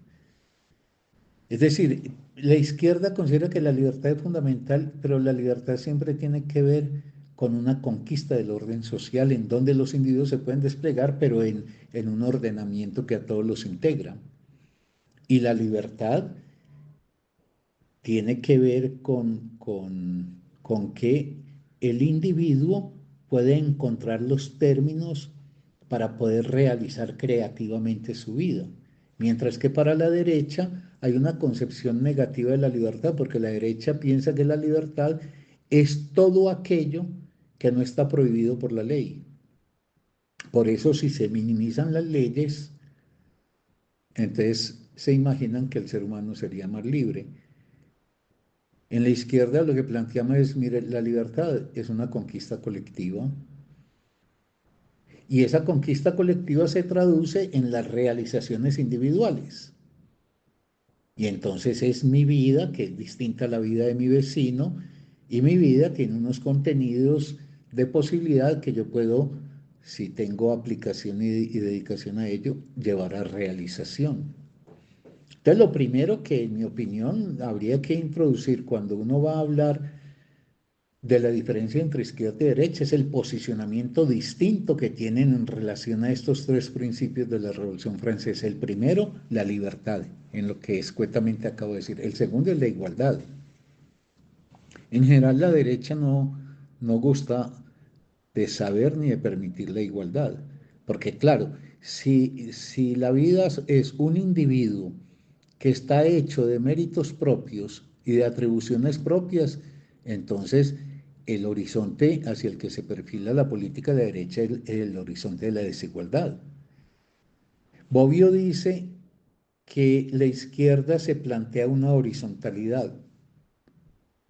Es decir, la izquierda considera que la libertad es fundamental, pero la libertad siempre tiene que ver con una conquista del orden social en donde los individuos se pueden desplegar, pero en un ordenamiento que a todos los integra. Y la libertad tiene que ver con que el individuo puede encontrar los términos para poder realizar creativamente su vida. Mientras que para la derecha hay una concepción negativa de la libertad, porque la derecha piensa que la libertad es todo aquello que no está prohibido por la ley. Por eso si se minimizan las leyes, entonces se imaginan que el ser humano sería más libre. En la izquierda lo que planteamos es, mire, la libertad es una conquista colectiva y esa conquista colectiva se traduce en las realizaciones individuales. Y entonces es mi vida, que es distinta a la vida de mi vecino, y mi vida tiene unos contenidos de posibilidad que yo puedo, si tengo aplicación y dedicación a ello, llevar a realización. Entonces, lo primero que, en mi opinión, habría que introducir cuando uno va a hablar de la diferencia entre izquierda y derecha es el posicionamiento distinto que tienen en relación a estos tres principios de la Revolución Francesa. El primero, la libertad, en lo que escuetamente acabo de decir. El segundo es la igualdad. En general, la derecha no gusta de saber ni de permitir la igualdad, porque claro, si la vida es un individuo que está hecho de méritos propios y de atribuciones propias, entonces el horizonte hacia el que se perfila la política de derecha es el horizonte de la desigualdad. Bobbio dice que la izquierda se plantea una horizontalidad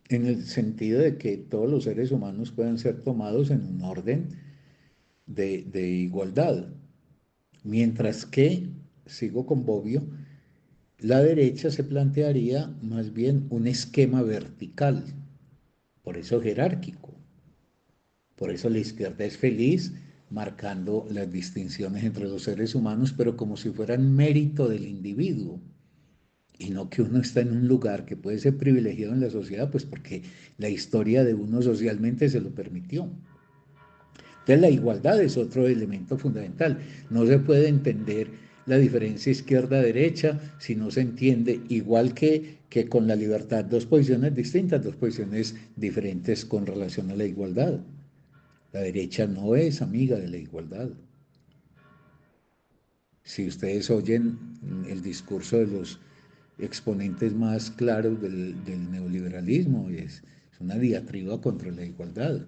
en el sentido de que todos los seres humanos puedan ser tomados en un orden de igualdad, mientras que, sigo con Bobbio, la derecha se plantearía más bien un esquema vertical, por eso jerárquico. Por eso la izquierda es feliz marcando las distinciones entre los seres humanos, pero como si fueran mérito del individuo. Y no que uno está en un lugar que puede ser privilegiado en la sociedad, pues porque la historia de uno socialmente se lo permitió. Entonces la igualdad es otro elemento fundamental. No se puede entender la diferencia izquierda-derecha si no se entiende, igual que con la libertad, dos posiciones distintas, dos posiciones diferentes con relación a la igualdad. La derecha no es amiga de la igualdad. Si ustedes oyen el discurso de los exponentes más claros del neoliberalismo, es una diatriba contra la igualdad.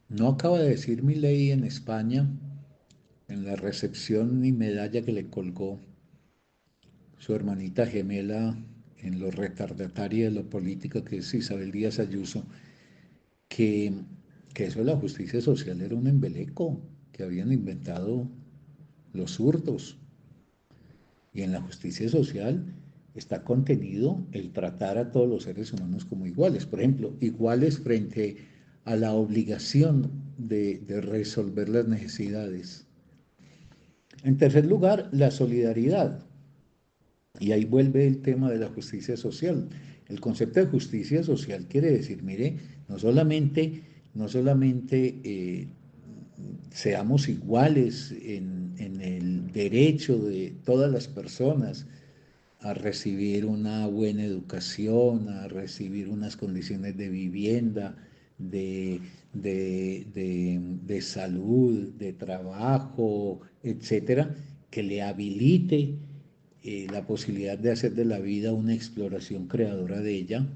No acaba de decir Milei en España, en la recepción y medalla que le colgó su hermanita gemela en lo retardataria de la política, que es Isabel Díaz Ayuso, que, que eso de la justicia social era un embeleco que habían inventado los zurdos. Y en la justicia social está contenido el tratar a todos los seres humanos como iguales. Por ejemplo, iguales frente a la obligación de resolver las necesidades. En tercer lugar, la solidaridad. Y ahí vuelve el tema de la justicia social. El concepto de justicia social quiere decir, mire, no solamente seamos iguales en el derecho de todas las personas a recibir una buena educación, a recibir unas condiciones de vivienda, de, de salud, de trabajo, etcétera, que le habilite la posibilidad de hacer de la vida una exploración creadora de ella,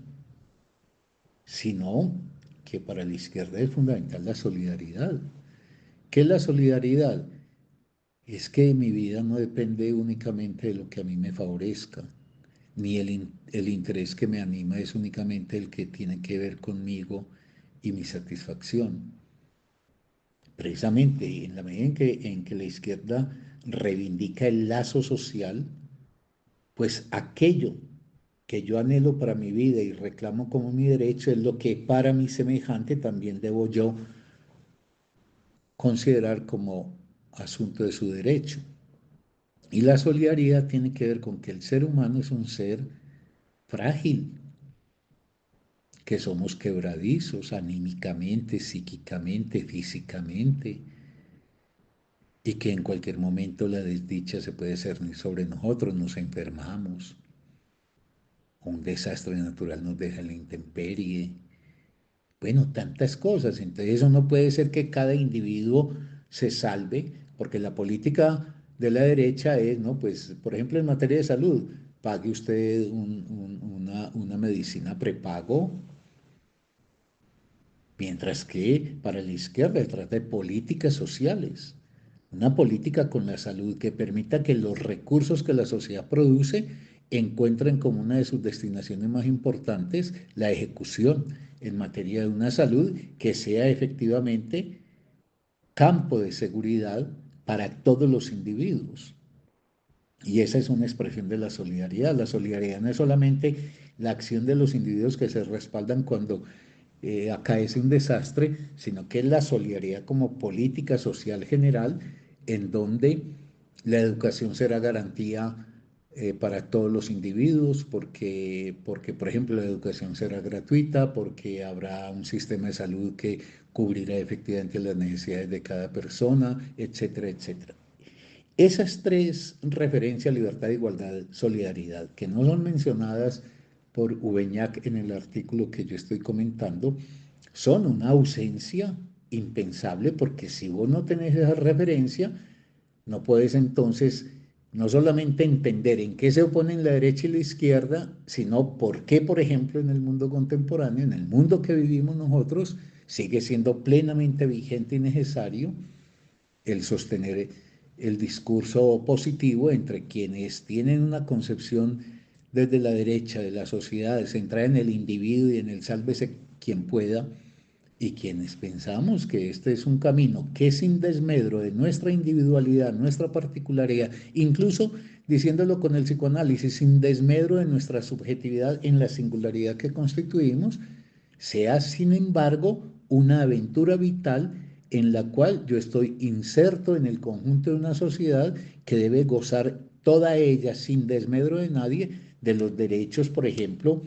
sino que para la izquierda es fundamental la solidaridad. ¿Qué es la solidaridad? Es que mi vida no depende únicamente de lo que a mí me favorezca, ni el interés que me anima es únicamente el que tiene que ver conmigo y mi satisfacción. Precisamente en la medida en que la izquierda reivindica el lazo social, pues aquello que yo anhelo para mi vida y reclamo como mi derecho es lo que para mi semejante también debo yo considerar como asunto de su derecho. Y la solidaridad tiene que ver con que el ser humano es un ser frágil, que somos quebradizos anímicamente, psíquicamente, físicamente, y que en cualquier momento la desdicha se puede cernir sobre nosotros, nos enfermamos, un desastre natural nos deja en la intemperie, bueno, tantas cosas. Entonces eso no puede ser que cada individuo se salve, porque la política de la derecha es, ¿no? Pues, por ejemplo, en materia de salud, pague usted una medicina prepago. Mientras que para la izquierda se trata de políticas sociales, una política con la salud que permita que los recursos que la sociedad produce encuentren como una de sus destinaciones más importantes la ejecución en materia de una salud que sea efectivamente campo de seguridad para todos los individuos. Y esa es una expresión de la solidaridad. La solidaridad no es solamente la acción de los individuos que se respaldan cuando acaece un desastre, sino que es la solidaridad como política social general en donde la educación será garantía para todos los individuos, porque, por ejemplo, la educación será gratuita, porque habrá un sistema de salud que cubrirá efectivamente las necesidades de cada persona, etcétera, etcétera. Esas tres referencias, libertad, igualdad, solidaridad, que no son mencionadas por Ubeñac en el artículo que yo estoy comentando, son una ausencia impensable porque si vos no tenés esa referencia, no puedes entonces no solamente entender en qué se oponen la derecha y la izquierda, sino por qué, por ejemplo, en el mundo contemporáneo, en el mundo que vivimos nosotros, sigue siendo plenamente vigente y necesario el sostener el discurso positivo entre quienes tienen una concepción desde la derecha de la sociedad centrada en el individuo y en el sálvese quien pueda, y quienes pensamos que este es un camino que sin desmedro de nuestra individualidad, nuestra particularidad, incluso diciéndolo con el psicoanálisis, sin desmedro de nuestra subjetividad en la singularidad que constituimos, sea sin embargo una aventura vital en la cual yo estoy inserto en el conjunto de una sociedad que debe gozar toda ella sin desmedro de nadie de los derechos, por ejemplo,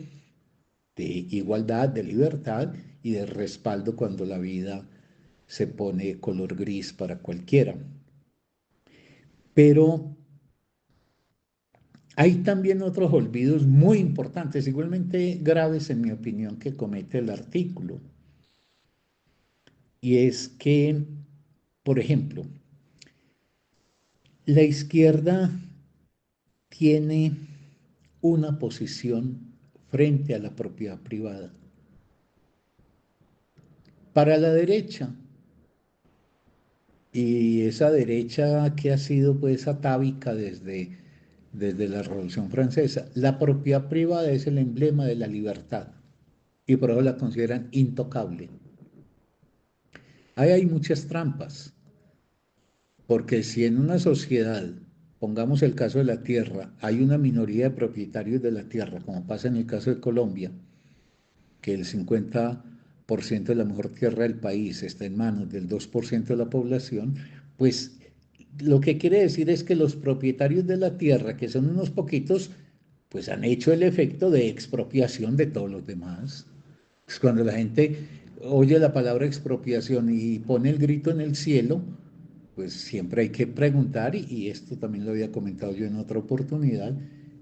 de igualdad, de libertad y de respaldo cuando la vida se pone color gris para cualquiera. Pero hay también otros olvidos muy importantes, igualmente graves en mi opinión, que comete el artículo. Y es que, por ejemplo, la izquierda tiene una posición frente a la propiedad privada. Para la derecha, y esa derecha que ha sido pues atávica desde la Revolución Francesa, la propiedad privada es el emblema de la libertad y por eso la consideran intocable. Ahí hay muchas trampas, porque si en una sociedad, pongamos el caso de la tierra, hay una minoría de propietarios de la tierra, como pasa en el caso de Colombia, que el 50% de la mejor tierra del país está en manos del 2% de la población, pues lo que quiere decir es que los propietarios de la tierra, que son unos poquitos, pues han hecho el efecto de expropiación de todos los demás. Pues cuando la gente oye la palabra expropiación y pone el grito en el cielo, pues siempre hay que preguntar, y esto también lo había comentado yo en otra oportunidad,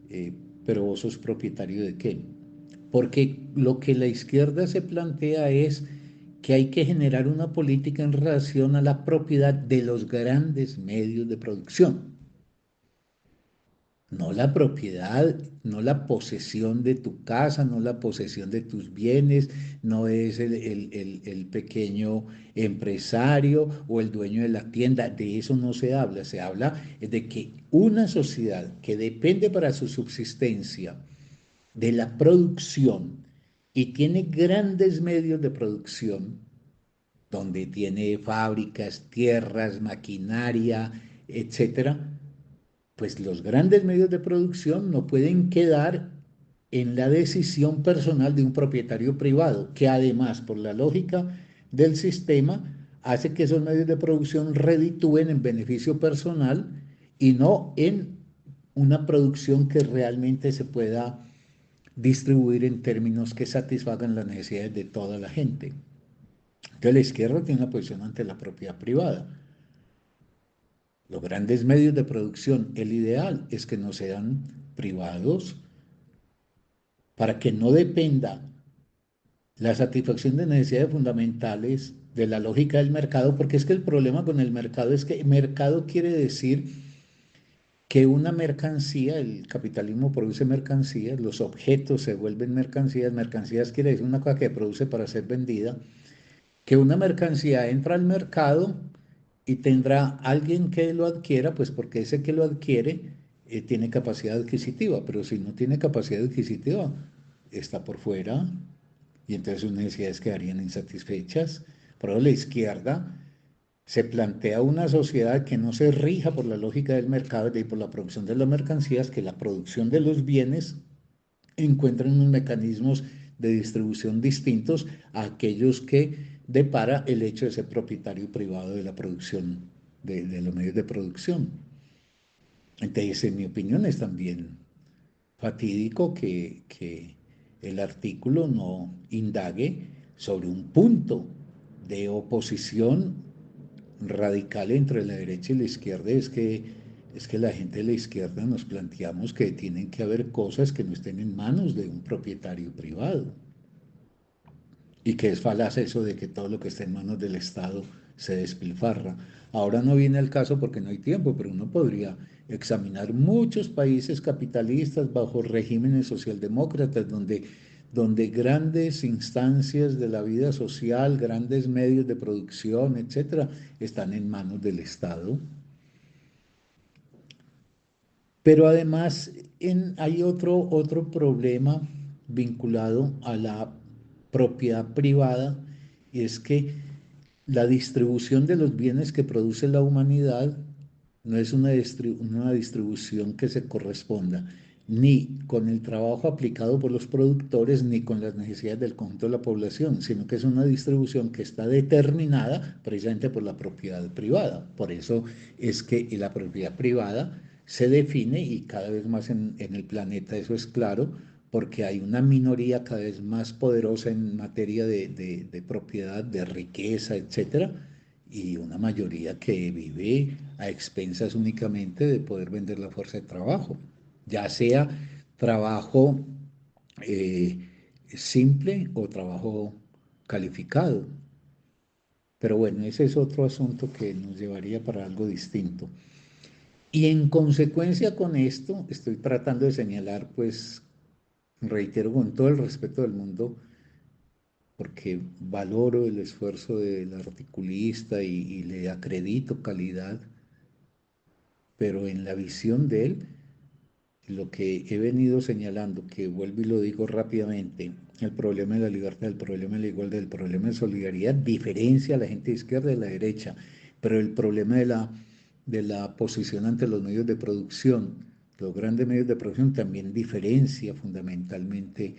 eh, pero vos sos propietario de qué. Porque lo que la izquierda se plantea es que hay que generar una política en relación a la propiedad de los grandes medios de producción. No la propiedad, no la posesión de tu casa, no la posesión de tus bienes, no es el pequeño empresario o el dueño de la tienda, de eso no se habla de que una sociedad que depende para su subsistencia de la producción y tiene grandes medios de producción, donde tiene fábricas, tierras, maquinaria, etcétera, pues los grandes medios de producción no pueden quedar en la decisión personal de un propietario privado, que además, por la lógica del sistema, hace que esos medios de producción reditúen en beneficio personal y no en una producción que realmente se pueda distribuir en términos que satisfagan las necesidades de toda la gente. Entonces la izquierda tiene una posición ante la propiedad privada. Los grandes medios de producción, el ideal es que no sean privados para que no dependa la satisfacción de necesidades fundamentales de la lógica del mercado, porque es que el problema con el mercado es que el mercado quiere decir que una mercancía, el capitalismo produce mercancías, los objetos se vuelven mercancías, mercancías quiere decir una cosa que produce para ser vendida, que una mercancía entra al mercado y tendrá alguien que lo adquiera, pues porque ese que lo adquiere tiene capacidad adquisitiva, pero si no tiene capacidad adquisitiva, está por fuera y entonces sus necesidades quedarían insatisfechas. Por eso la izquierda se plantea una sociedad que no se rija por la lógica del mercado y por la producción de las mercancías, que la producción de los bienes encuentren unos mecanismos de distribución distintos a aquellos que depara el hecho de ser propietario privado de la producción, de los medios de producción. Entonces, en mi opinión, es también fatídico que el artículo no indague sobre un punto de oposición radical entre la derecha y la izquierda. Es que la gente de la izquierda nos planteamos que tienen que haber cosas que no estén en manos de un propietario privado y que es falaz eso de que todo lo que está en manos del Estado se despilfarra. Ahora no viene el caso porque no hay tiempo, pero uno podría examinar muchos países capitalistas bajo regímenes socialdemócratas donde grandes instancias de la vida social, grandes medios de producción, etcétera, están en manos del Estado. Pero además hay otro problema vinculado a la propiedad privada, y es que la distribución de los bienes que produce la humanidad no es una distribución que se corresponda ni con el trabajo aplicado por los productores ni con las necesidades del conjunto de la población, sino que es una distribución que está determinada precisamente por la propiedad privada. Por eso es que la propiedad privada se define, y cada vez más en el planeta eso es claro, porque hay una minoría cada vez más poderosa en materia de propiedad, de riqueza, etcétera, y una mayoría que vive a expensas únicamente de poder vender la fuerza de trabajo, ya sea trabajo eh, simple o trabajo calificado. Pero bueno, ese es otro asunto que nos llevaría para algo distinto. Y en consecuencia con esto, estoy tratando de señalar, pues, reitero con todo el respeto del mundo, porque valoro el esfuerzo del articulista y le acredito calidad, pero en la visión de él, lo que he venido señalando, que vuelvo y lo digo rápidamente, el problema de la libertad, el problema de la igualdad, el problema de solidaridad, diferencia a la gente de izquierda de la derecha, pero el problema de la posición ante los medios de producción, los grandes medios de producción también diferencia fundamentalmente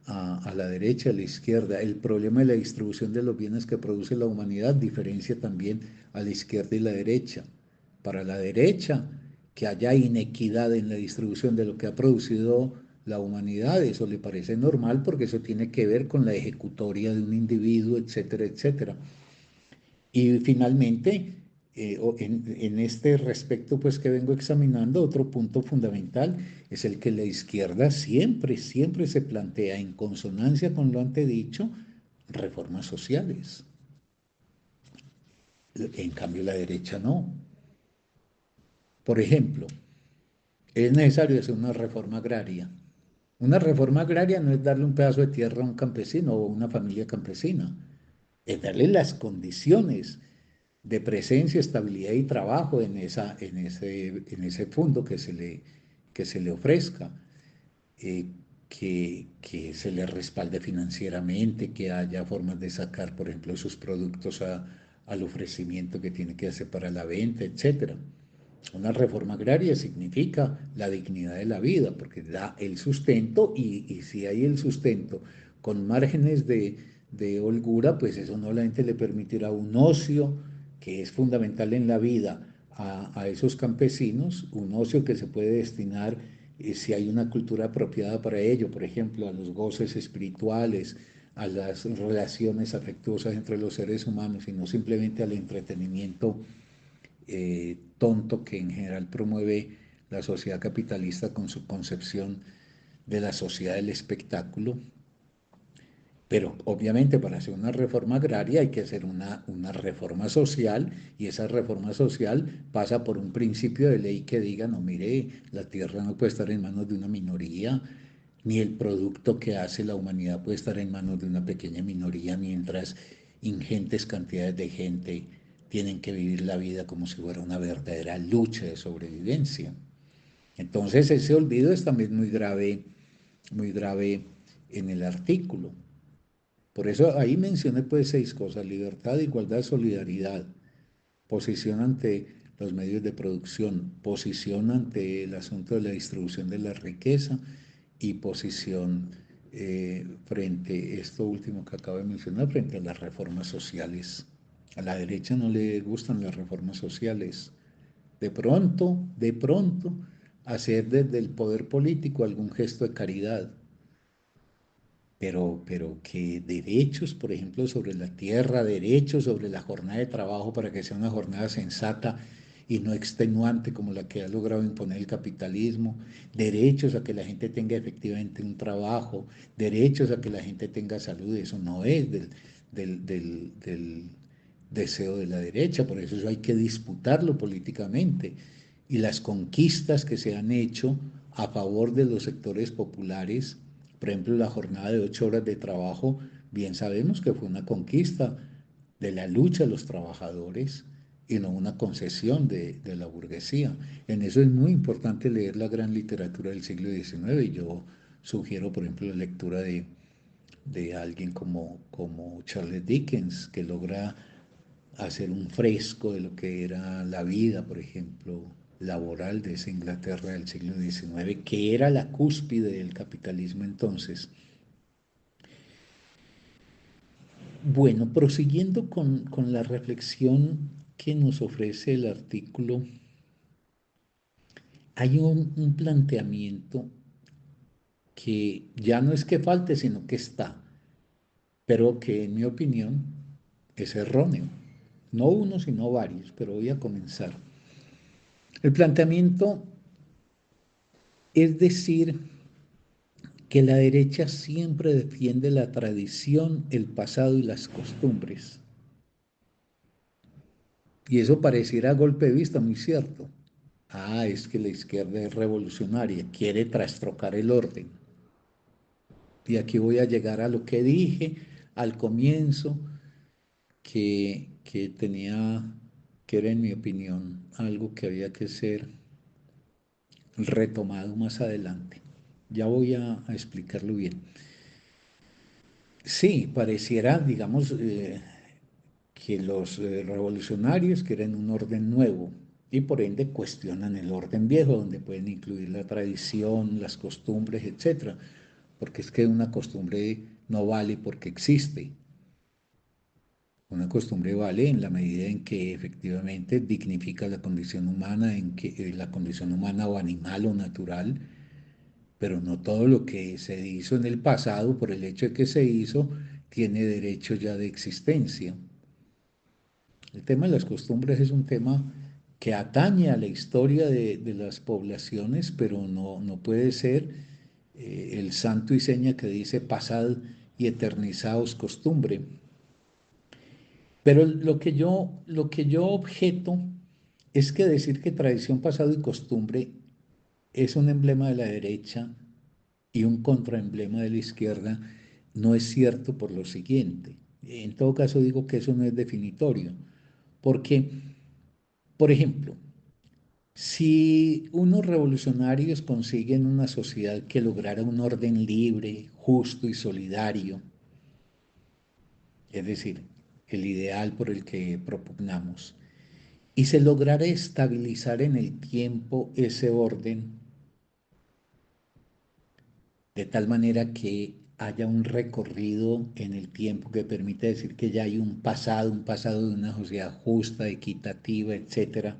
a la derecha, a la izquierda. El problema de la distribución de los bienes que produce la humanidad diferencia también a la izquierda y la derecha. Para la derecha, que haya inequidad en la distribución de lo que ha producido la humanidad, eso le parece normal porque eso tiene que ver con la ejecutoria de un individuo, etcétera, etcétera. Y finalmente, en este respecto pues que vengo examinando, otro punto fundamental es el que la izquierda siempre, siempre se plantea en consonancia con lo antedicho, reformas sociales. En cambio la derecha no. Por ejemplo, es necesario hacer una reforma agraria. Una reforma agraria no es darle un pedazo de tierra a un campesino o a una familia campesina, es darle las condiciones de presencia, estabilidad y trabajo en ese fondo que se le ofrezca, que se le respalde financieramente, que haya formas de sacar, por ejemplo, sus productos al ofrecimiento que tiene que hacer para la venta, etcétera. Una reforma agraria significa la dignidad de la vida, porque da el sustento y si hay el sustento con márgenes de holgura, pues eso no solamente le permitirá un ocio que es fundamental en la vida a esos campesinos, un ocio que se puede destinar, si hay una cultura apropiada para ello, por ejemplo, a los goces espirituales, a las relaciones afectuosas entre los seres humanos y no simplemente al entretenimiento tonto que en general promueve la sociedad capitalista con su concepción de la sociedad del espectáculo. Pero obviamente para hacer una reforma agraria hay que hacer una reforma social y esa reforma social pasa por un principio de ley que diga, no, mire, la tierra no puede estar en manos de una minoría, ni el producto que hace la humanidad puede estar en manos de una pequeña minoría, mientras ingentes cantidades de gente tienen que vivir la vida como si fuera una verdadera lucha de sobrevivencia. Entonces ese olvido es también muy grave en el artículo. Por eso ahí mencioné pues 6 cosas: libertad, igualdad, solidaridad, posición ante los medios de producción, posición ante el asunto de la distribución de la riqueza y posición frente, esto último que acabo de mencionar, frente a las reformas sociales. A la derecha no le gustan las reformas sociales. De pronto, hacer desde el poder político algún gesto de caridad, pero que derechos, por ejemplo, sobre la tierra, derechos sobre la jornada de trabajo para que sea una jornada sensata y no extenuante como la que ha logrado imponer el capitalismo, derechos a que la gente tenga efectivamente un trabajo, derechos a que la gente tenga salud, eso no es del deseo de la derecha, por eso hay que disputarlo políticamente. Y las conquistas que se han hecho a favor de los sectores populares, por ejemplo, la jornada de 8 horas de trabajo, bien sabemos que fue una conquista de la lucha de los trabajadores y no una concesión de la burguesía. En eso es muy importante leer la gran literatura del siglo XIX y yo sugiero, por ejemplo, la lectura de alguien como Charles Dickens, que logra hacer un fresco de lo que era la vida, por ejemplo, laboral de esa Inglaterra del siglo XIX, que era la cúspide del capitalismo entonces. Bueno, prosiguiendo con la reflexión que nos ofrece el artículo, hay un planteamiento que ya no es que falte, sino que está, pero que en mi opinión es erróneo. no uno, sino varios, pero voy a comenzar. El planteamiento es decir que la derecha siempre defiende la tradición, el pasado y las costumbres. Y eso pareciera a golpe de vista muy cierto. Ah, es que la izquierda es revolucionaria, quiere trastrocar el orden. Y aquí voy a llegar a lo que dije al comienzo, que tenía, que era en mi opinión algo que había que ser retomado más adelante. Ya voy a explicarlo bien. Sí, pareciera, digamos, que los revolucionarios quieren un orden nuevo y por ende cuestionan el orden viejo, donde pueden incluir la tradición, las costumbres, etcétera, porque es que una costumbre no vale porque existe. Una costumbre vale en la medida en que efectivamente dignifica la condición humana, en que la condición humana o animal o natural, pero no todo lo que se hizo en el pasado, por el hecho de que se hizo, tiene derecho ya de existencia. El tema de las costumbres es un tema que atañe a la historia de las poblaciones, pero no puede ser el santo y seña que dice pasad y eternizaos costumbre. Pero lo que yo objeto es que decir que tradición, pasado y costumbre es un emblema de la derecha y un contraemblema de la izquierda no es cierto por lo siguiente. En todo caso digo que eso no es definitorio, porque, por ejemplo, si unos revolucionarios consiguen una sociedad que lograra un orden libre, justo y solidario, es decir, el ideal por el que propugnamos, y se lograra estabilizar en el tiempo ese orden, de tal manera que haya un recorrido en el tiempo que permite decir que ya hay un pasado de una sociedad justa, equitativa, etcétera,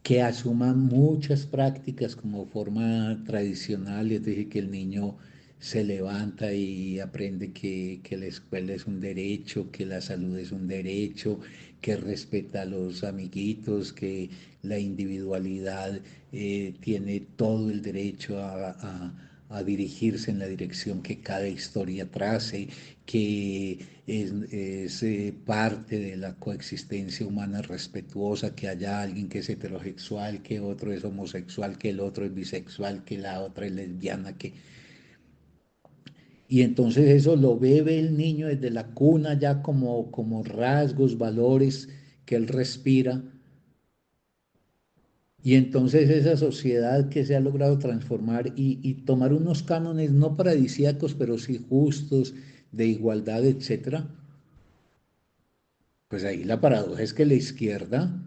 que asuma muchas prácticas como forma tradicional, es decir, que el niño se levanta y aprende que la escuela es un derecho, que la salud es un derecho, que respeta a los amiguitos, que la individualidad tiene todo el derecho a dirigirse en la dirección que cada historia trace, que es parte de la coexistencia humana respetuosa, que haya alguien que es heterosexual, que otro es homosexual, que el otro es bisexual, que la otra es lesbiana, que... Y entonces eso lo bebe el niño desde la cuna ya como rasgos, valores que él respira. Y entonces esa sociedad que se ha logrado transformar y tomar unos cánones no paradisíacos, pero sí justos, de igualdad, etcétera, pues ahí la paradoja es que la izquierda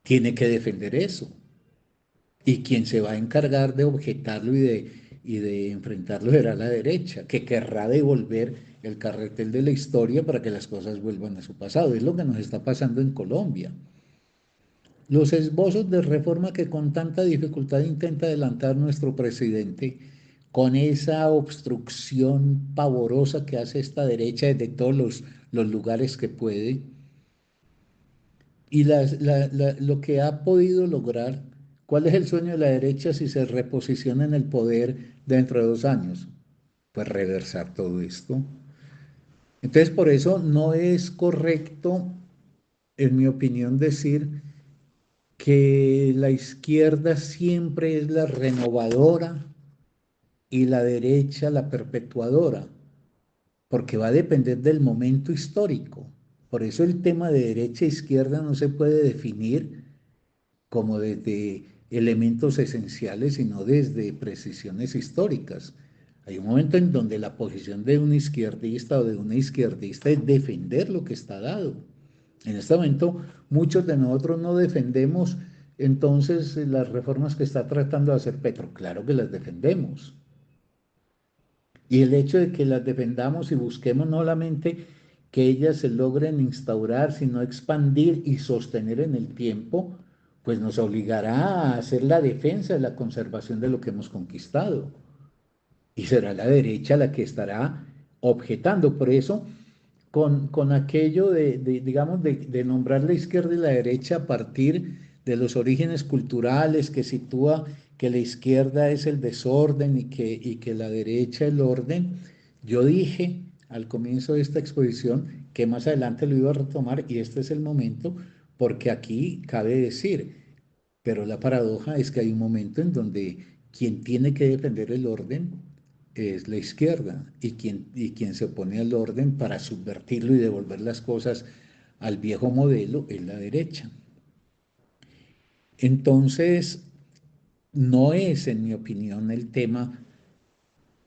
tiene que defender eso. Y quien se va a encargar de objetarlo y de enfrentarlo será la derecha, que querrá devolver el carretel de la historia para que las cosas vuelvan a su pasado. Es lo que nos está pasando en Colombia. Los esbozos de reforma que con tanta dificultad intenta adelantar nuestro presidente, con esa obstrucción pavorosa que hace esta derecha desde todos los lugares que puede, y lo que ha podido lograr, ¿cuál es el sueño de la derecha si se reposiciona en el poder dentro de 2 años? Pues reversar todo esto. Entonces, por eso no es correcto, en mi opinión, decir que la izquierda siempre es la renovadora y la derecha la perpetuadora, porque va a depender del momento histórico. Por eso el tema de derecha e izquierda no se puede definir como desde elementos esenciales, sino desde precisiones históricas. Hay un momento en donde la posición de un izquierdista o de una izquierdista es defender lo que está dado. En este momento, muchos de nosotros no defendemos entonces las reformas que está tratando de hacer Petro. Claro que las defendemos. Y el hecho de que las defendamos y busquemos no solamente que ellas se logren instaurar, sino expandir y sostener en el tiempo, pues nos obligará a hacer la defensa de la conservación de lo que hemos conquistado. Y será la derecha la que estará objetando. Por eso, con aquello digamos, de nombrar la izquierda y la derecha a partir de los orígenes culturales que sitúa que la izquierda es el desorden y que la derecha el orden. Yo dije al comienzo de esta exposición que más adelante lo iba a retomar y este es el momento porque aquí cabe decir, pero la paradoja es que hay un momento en donde quien tiene que defender el orden es la izquierda y quien se opone al orden para subvertirlo y devolver las cosas al viejo modelo es la derecha. Entonces, no es, en mi opinión, el tema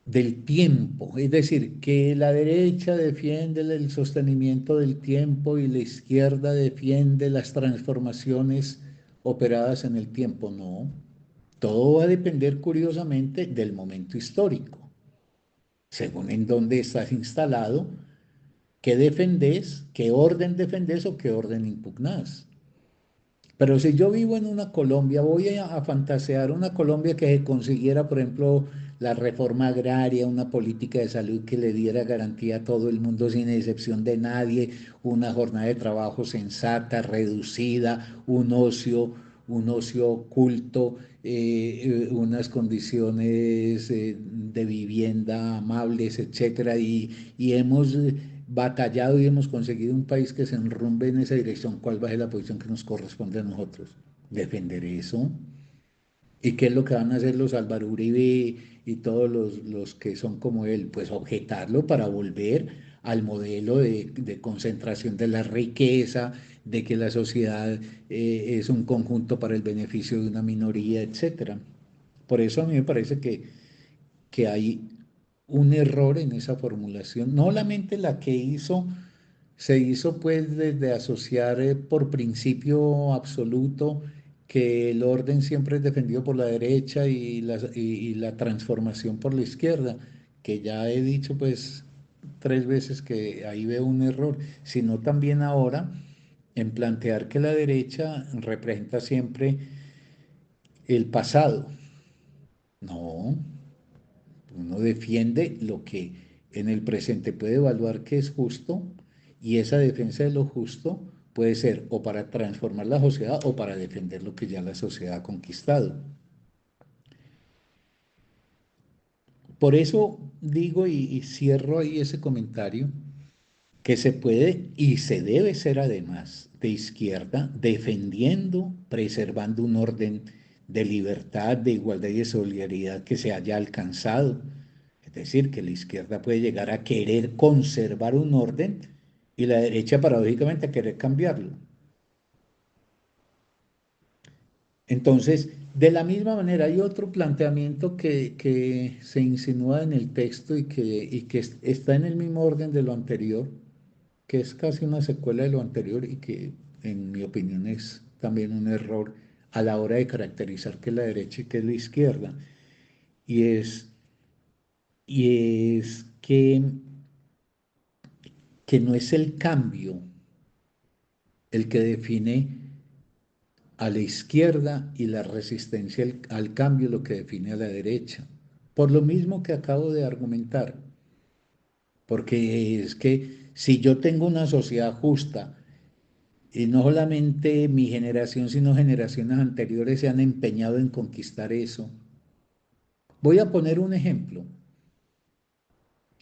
del tiempo, es decir, que la derecha defiende el sostenimiento del tiempo y la izquierda defiende las transformaciones operadas en el tiempo, no. Todo va a depender, curiosamente, del momento histórico, según en dónde estás instalado, qué defendés, qué orden defendés o qué orden impugnás. Pero si yo vivo en una Colombia, voy a fantasear una Colombia que se consiguiera, por ejemplo, la reforma agraria, una política de salud que le diera garantía a todo el mundo sin excepción de nadie, una jornada de trabajo sensata, reducida, un ocio oculto, unas condiciones de vivienda amables, etcétera, y hemos batallado y hemos conseguido un país que se enrumbe en esa dirección. ¿Cuál va a ser la posición que nos corresponde a nosotros? Defender eso. ¿Y qué es lo que van a hacer los Álvaro Uribe y todos los que son como él? Pues objetarlo para volver al modelo de concentración de la riqueza, de que la sociedad es un conjunto para el beneficio de una minoría, etcétera. Por eso a mí me parece que hay un error en esa formulación, no solamente la que se hizo pues desde asociar por principio absoluto que el orden siempre es defendido por la derecha y la transformación por la izquierda, que ya he dicho pues 3 veces que ahí veo un error, sino también ahora en plantear que la derecha representa siempre el pasado. No, uno defiende lo que en el presente puede evaluar que es justo y esa defensa de lo justo puede ser o para transformar la sociedad o para defender lo que ya la sociedad ha conquistado. Por eso digo y cierro ahí ese comentario, que se puede y se debe ser además de izquierda, defendiendo, preservando un orden de libertad, de igualdad y de solidaridad que se haya alcanzado. Es decir, que la izquierda puede llegar a querer conservar un orden y la derecha paradójicamente a querer cambiarlo. Entonces, de la misma manera, hay otro planteamiento que se insinúa en el texto y que está en el mismo orden de lo anterior, que es casi una secuela de lo anterior y que en mi opinión es también un error a la hora de caracterizar qué es la derecha y qué es la izquierda. Y es, y es que no es el cambio el que define a la izquierda y la resistencia al cambio lo que define a la derecha. Por lo mismo que acabo de argumentar, porque es que si yo tengo una sociedad justa, y no solamente mi generación, sino generaciones anteriores se han empeñado en conquistar eso. Voy a poner un ejemplo.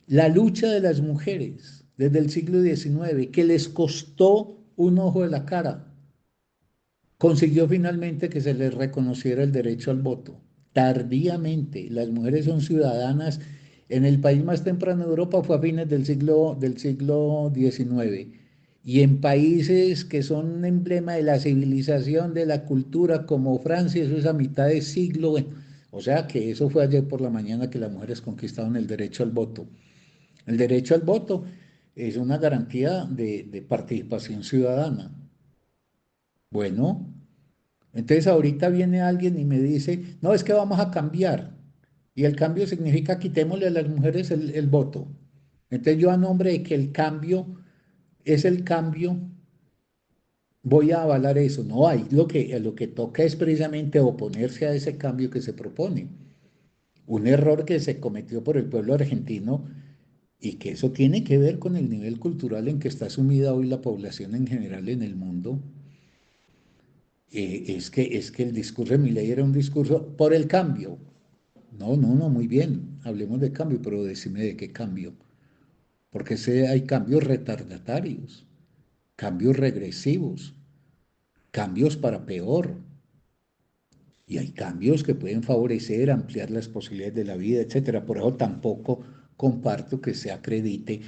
La lucha de las mujeres desde el siglo XIX, que les costó un ojo de la cara, consiguió finalmente que se les reconociera el derecho al voto. Tardíamente, las mujeres son ciudadanas en el país más temprano de Europa, fue a fines del siglo XIX. Y en países que son un emblema de la civilización, de la cultura, como Francia, eso es a mitad de siglo. Bueno, o sea que eso fue ayer por la mañana que las mujeres conquistaron el derecho al voto. El derecho al voto es una garantía de participación ciudadana. Bueno, entonces ahorita viene alguien y me dice, no, es que vamos a cambiar. Y el cambio significa quitémosle a las mujeres el voto. Entonces yo a nombre de que el cambio es el cambio, voy a avalar eso. No hay, lo que toca es precisamente oponerse a ese cambio que se propone. Un error que se cometió por el pueblo argentino y que eso tiene que ver con el nivel cultural en que está sumida hoy la población en general en el mundo, es que el discurso de Milei era un discurso por el cambio. No, no, no, muy bien, hablemos de cambio, pero decime de qué cambio, porque hay cambios retardatarios, cambios regresivos, cambios para peor, y hay cambios que pueden favorecer, ampliar las posibilidades de la vida, etcétera. Por eso tampoco comparto que se acredite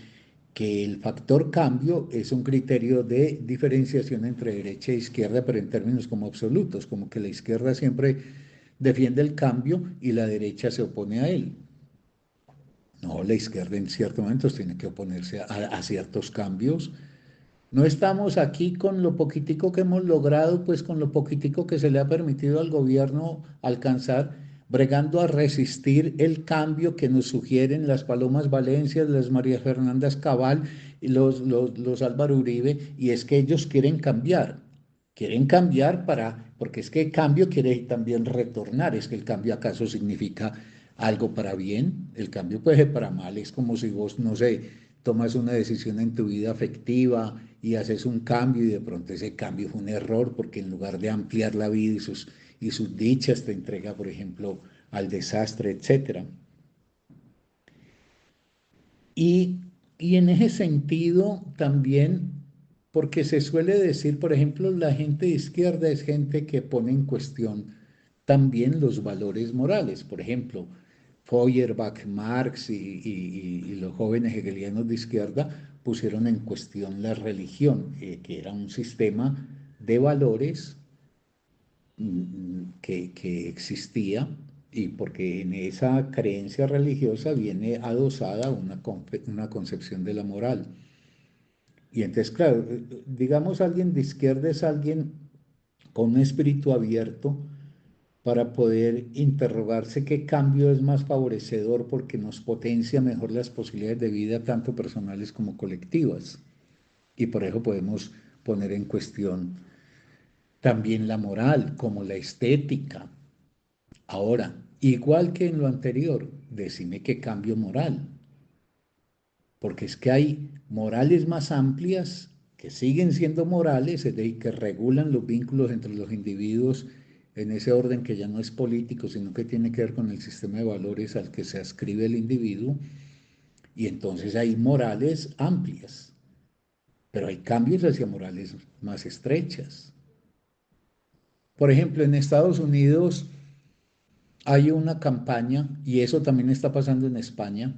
que el factor cambio es un criterio de diferenciación entre derecha e izquierda, pero en términos como absolutos, como que la izquierda siempre defiende el cambio y la derecha se opone a él. No, la izquierda en ciertos momentos tiene que oponerse a ciertos cambios. No estamos aquí con lo poquitico que hemos logrado, pues con lo poquitico que se le ha permitido al gobierno alcanzar, bregando a resistir el cambio que nos sugieren las Palomas Valencias, las María Fernandas Cabal y los Álvaro Uribe, y es que ellos quieren cambiar porque es que el cambio quiere también retornar, es que el cambio acaso significa algo para bien, el cambio puede ser para mal, es como si vos, no sé, tomas una decisión en tu vida afectiva y haces un cambio y de pronto ese cambio fue un error porque en lugar de ampliar la vida y sus dichas te entrega, por ejemplo, al desastre, etcétera. Y, y en ese sentido también, porque se suele decir, por ejemplo, la gente de izquierda es gente que pone en cuestión también los valores morales. Por ejemplo, Feuerbach, Marx y los jóvenes hegelianos de izquierda pusieron en cuestión la religión, que era un sistema de valores que existía y porque en esa creencia religiosa viene adosada una concepción de la moral. Y entonces, claro, digamos alguien de izquierda es alguien con un espíritu abierto para poder interrogarse qué cambio es más favorecedor porque nos potencia mejor las posibilidades de vida, tanto personales como colectivas. Y por eso podemos poner en cuestión también la moral, como la estética. Ahora, igual que en lo anterior, decime qué cambio moral, porque es que hay morales más amplias que siguen siendo morales, es decir, que regulan los vínculos entre los individuos en ese orden que ya no es político, sino que tiene que ver con el sistema de valores al que se ascribe el individuo, y entonces hay morales amplias, pero hay cambios hacia morales más estrechas. Por ejemplo, en Estados Unidos hay una campaña, y eso también está pasando en España,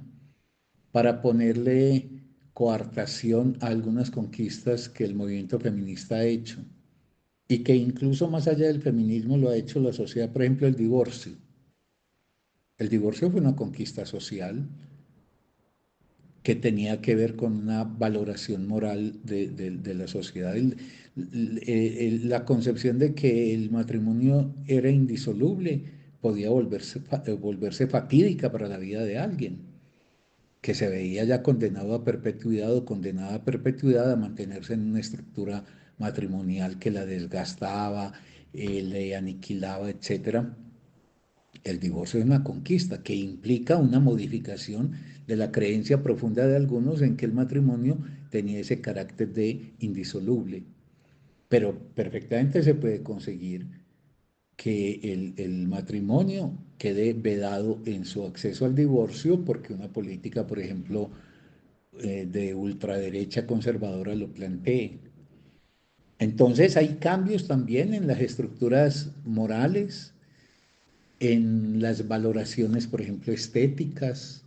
para ponerle coartación a algunas conquistas que el movimiento feminista ha hecho y que incluso más allá del feminismo lo ha hecho la sociedad, por ejemplo, el divorcio. El divorcio fue una conquista social que tenía que ver con una valoración moral de la sociedad. La concepción de que el matrimonio era indisoluble podía volverse fatídica para la vida de alguien que se veía ya condenado a perpetuidad o condenada a perpetuidad a mantenerse en una estructura matrimonial que la desgastaba, le aniquilaba, etcétera. El divorcio es una conquista que implica una modificación de la creencia profunda de algunos en que el matrimonio tenía ese carácter de indisoluble. Pero perfectamente se puede conseguir que el matrimonio quede vedado en su acceso al divorcio porque una política, por ejemplo, de ultraderecha conservadora lo plantee. Entonces hay cambios también en las estructuras morales, en las valoraciones, por ejemplo, estéticas,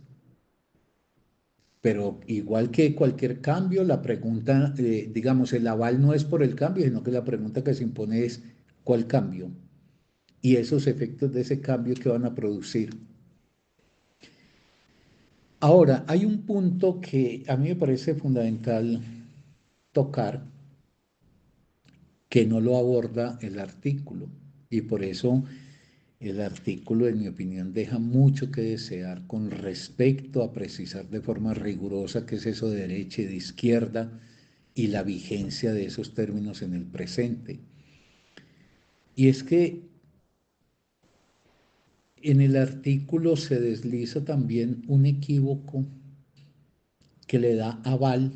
pero igual que cualquier cambio, la pregunta, digamos, el aval no es por el cambio, sino que la pregunta que se impone es ¿cuál cambio? Y esos efectos de ese cambio que van a producir. Ahora, hay un punto que a mí me parece fundamental tocar, que no lo aborda el artículo. Y por eso el artículo, en mi opinión, deja mucho que desear con respecto a precisar de forma rigurosa qué es eso de derecha y de izquierda y la vigencia de esos términos en el presente. Y es que en el artículo se desliza también un equívoco que le da aval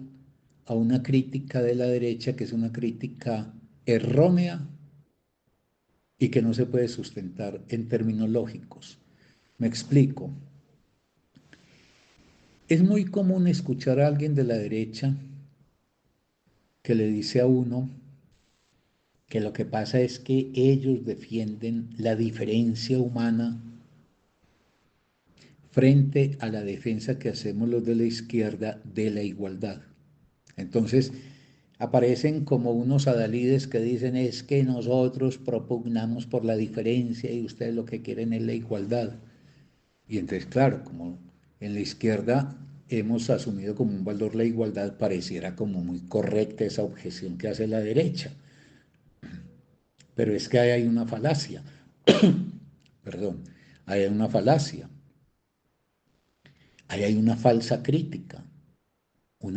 a una crítica de la derecha que es una crítica errónea y que no se puede sustentar en términos lógicos. Me explico. Es muy común escuchar a alguien de la derecha que le dice a uno que lo que pasa es que ellos defienden la diferencia humana frente a la defensa que hacemos los de la izquierda de la igualdad. Entonces, aparecen como unos adalides que dicen es que nosotros propugnamos por la diferencia y ustedes lo que quieren es la igualdad. Y entonces, claro, como en la izquierda hemos asumido como un valor la igualdad, pareciera como muy correcta esa objeción que hace la derecha. Pero es que ahí hay una falacia, perdón, ahí hay una falacia, ahí hay una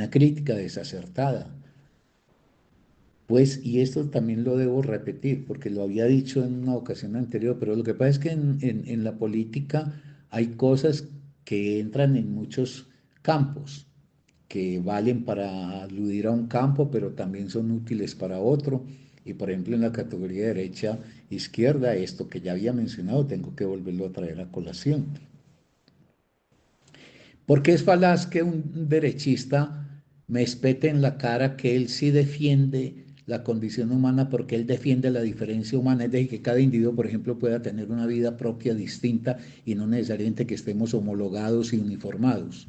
crítica desacertada. Pues, y esto también lo debo repetir, porque lo había dicho en una ocasión anterior, pero lo que pasa es que en la política hay cosas que entran en muchos campos, que valen para aludir a un campo, pero también son útiles para otro. Y por ejemplo, en la categoría derecha, izquierda, esto que ya había mencionado, tengo que volverlo a traer a colación. Porque es falaz que un derechista me espete en la cara que él sí defiende la condición humana porque él defiende la diferencia humana, es decir, que cada individuo, por ejemplo, pueda tener una vida propia distinta y no necesariamente que estemos homologados y uniformados.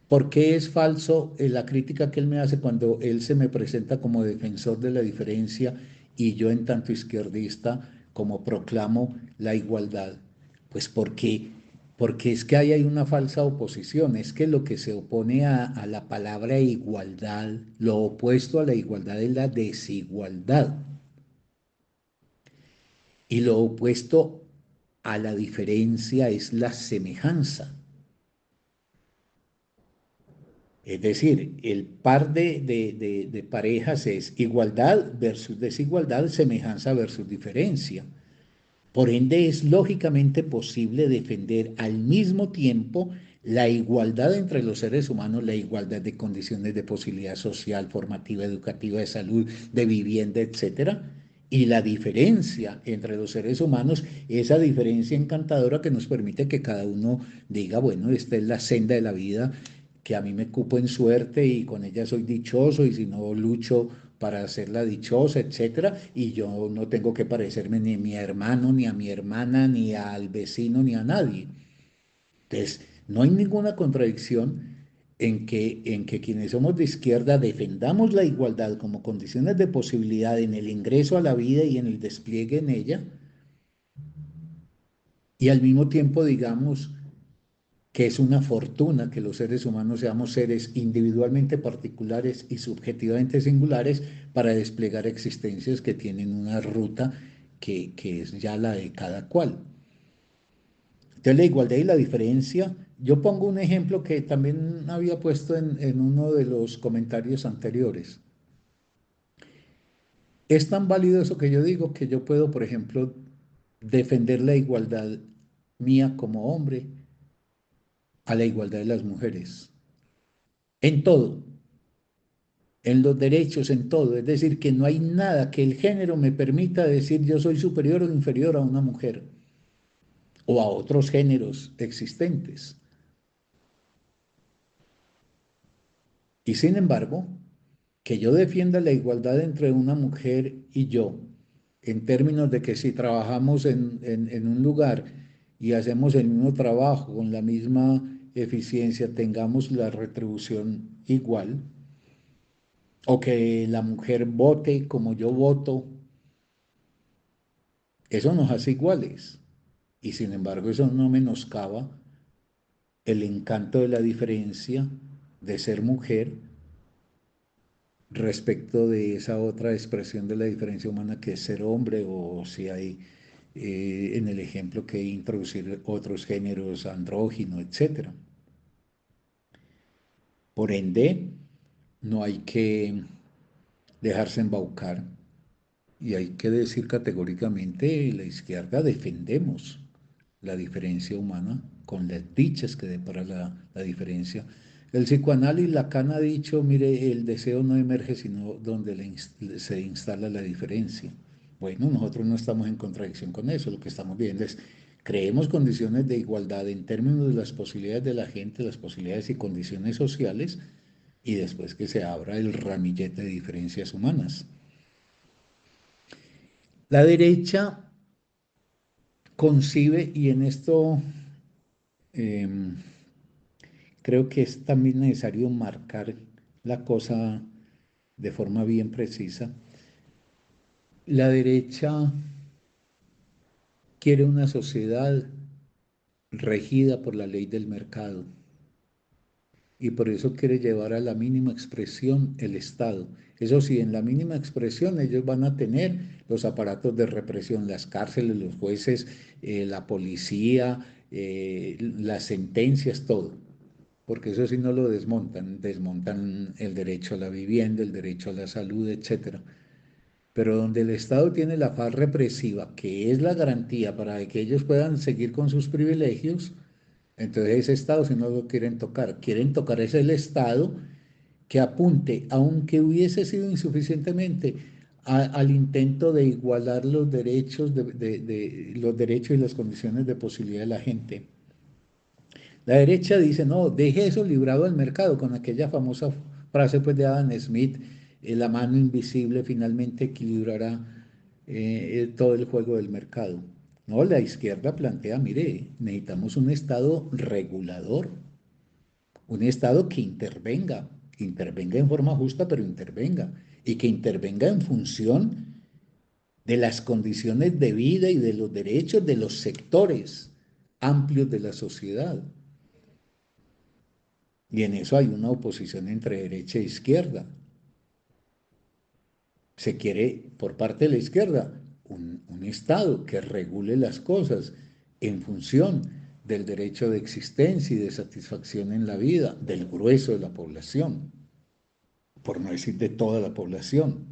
¿Por qué es falso la crítica que él me hace cuando él se me presenta como defensor de la diferencia y yo en tanto izquierdista como proclamo la igualdad? Pues porque es que ahí hay una falsa oposición, es que lo que se opone a la palabra igualdad, lo opuesto a la igualdad es la desigualdad y lo opuesto a la diferencia es la semejanza. Es decir, el par de parejas es igualdad versus desigualdad, semejanza versus diferencia. Por ende, es lógicamente posible defender al mismo tiempo la igualdad entre los seres humanos, la igualdad de condiciones de posibilidad social, formativa, educativa, de salud, de vivienda, etcétera, y la diferencia entre los seres humanos, esa diferencia encantadora que nos permite que cada uno diga, bueno, esta es la senda de la vida que a mí me cupo en suerte y con ella soy dichoso y si no lucho para hacerla dichosa, etcétera, y yo no tengo que parecerme ni a mi hermano, ni a mi hermana, ni al vecino, ni a nadie. Entonces, no hay ninguna contradicción en que quienes somos de izquierda defendamos la igualdad como condiciones de posibilidad en el ingreso a la vida y en el despliegue en ella, y al mismo tiempo digamos que es una fortuna que los seres humanos seamos seres individualmente particulares y subjetivamente singulares para desplegar existencias que tienen una ruta que es ya la de cada cual. Entonces, la igualdad y la diferencia, yo pongo un ejemplo que también había puesto en uno de los comentarios anteriores. Es tan válido eso que yo digo que yo puedo, por ejemplo, defender la igualdad mía como hombre a la igualdad de las mujeres, en todo, en los derechos, en todo. Es decir, que no hay nada que el género me permita decir yo soy superior o inferior a una mujer o a otros géneros existentes. Y sin embargo, que yo defienda la igualdad entre una mujer y yo, en términos de que si trabajamos en un lugar y hacemos el mismo trabajo con la misma eficiencia, tengamos la retribución igual, o que la mujer vote como yo voto, eso nos hace iguales. Y sin embargo, eso no menoscaba el encanto de la diferencia de ser mujer respecto de esa otra expresión de la diferencia humana que es ser hombre o si hay en el ejemplo que introducir otros géneros andrógino, etcétera. Por ende, no hay que dejarse embaucar y hay que decir categóricamente, la izquierda defendemos la diferencia humana con las dichas que depara la diferencia, El psicoanálisis Lacan ha dicho, mire, el deseo no emerge sino donde se instala la diferencia. Bueno, nosotros no estamos en contradicción con eso, lo que estamos viendo es, creemos condiciones de igualdad en términos de las posibilidades de la gente, las posibilidades y condiciones sociales, y después que se abra el ramillete de diferencias humanas. La derecha concibe, y en esto em, creo que es también necesario marcar la cosa de forma bien precisa. La derecha quiere una sociedad regida por la ley del mercado y por eso quiere llevar a la mínima expresión el Estado. Eso sí, en la mínima expresión ellos van a tener los aparatos de represión, las cárceles, los jueces, la policía, las sentencias, todo. Porque eso sí no lo desmontan, desmontan el derecho a la vivienda, el derecho a la salud, etcétera. Pero donde el Estado tiene la faz represiva, que es la garantía para que ellos puedan seguir con sus privilegios, entonces ese Estado si no lo quieren tocar es el Estado que apunte, aunque hubiese sido insuficientemente, al intento de igualar los derechos, los derechos y las condiciones de posibilidad de la gente. La derecha dice, no, deje eso librado al mercado, con aquella famosa frase pues, de Adam Smith, la mano invisible finalmente equilibrará todo el juego del mercado. No, la izquierda plantea, mire, necesitamos un Estado regulador, un Estado que intervenga en forma justa, pero intervenga, y que intervenga en función de las condiciones de vida y de los derechos de los sectores amplios de la sociedad. Y en eso hay una oposición entre derecha e izquierda. Se quiere, por parte de la izquierda, un Estado que regule las cosas en función del derecho de existencia y de satisfacción en la vida del grueso de la población, por no decir de toda la población.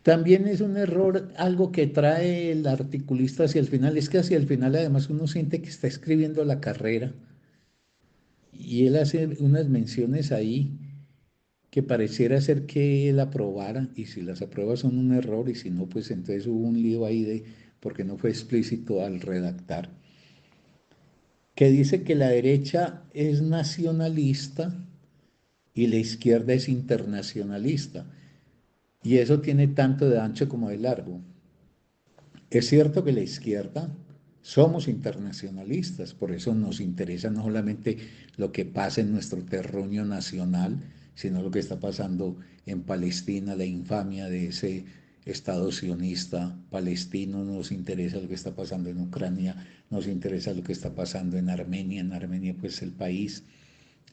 También es un error algo que trae el articulista hacia el final, es que hacia el final además uno siente que está escribiendo la carrera y él hace unas menciones ahí que pareciera ser que él aprobara, y si las apruebas son un error, y si no, pues entonces hubo un lío ahí de, porque no fue explícito al redactar, que dice que la derecha es nacionalista y la izquierda es internacionalista, y eso tiene tanto de ancho como de largo. Es cierto que la izquierda somos internacionalistas, por eso nos interesa no solamente lo que pasa en nuestro terruño nacional, sino lo que está pasando en Palestina, la infamia de ese Estado sionista palestino, nos interesa lo que está pasando en Ucrania, nos interesa lo que está pasando en Armenia pues el país,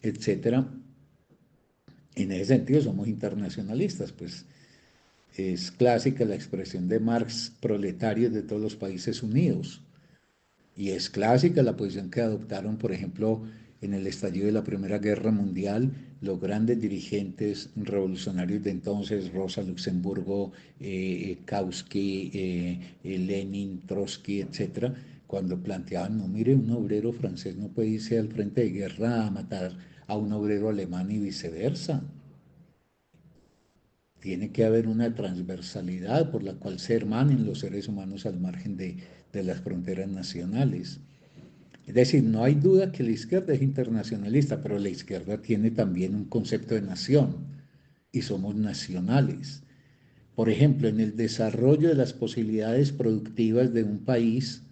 etcétera. En ese sentido somos internacionalistas, pues es clásica la expresión de Marx, proletarios de todos los países unidos. Y es clásica la posición que adoptaron, por ejemplo, en el estallido de la Primera Guerra Mundial, los grandes dirigentes revolucionarios de entonces, Rosa Luxemburgo, Kautsky, Lenin, Trotsky, etcétera, cuando planteaban, no, mire, un obrero francés no puede irse al frente de guerra a matar a un obrero alemán y viceversa. Tiene que haber una transversalidad por la cual se hermanen los seres humanos al margen de las fronteras nacionales. Es decir, no hay duda que la izquierda es internacionalista, pero la izquierda tiene también un concepto de nación y somos nacionales. Por ejemplo, en el desarrollo de las posibilidades productivas de un país,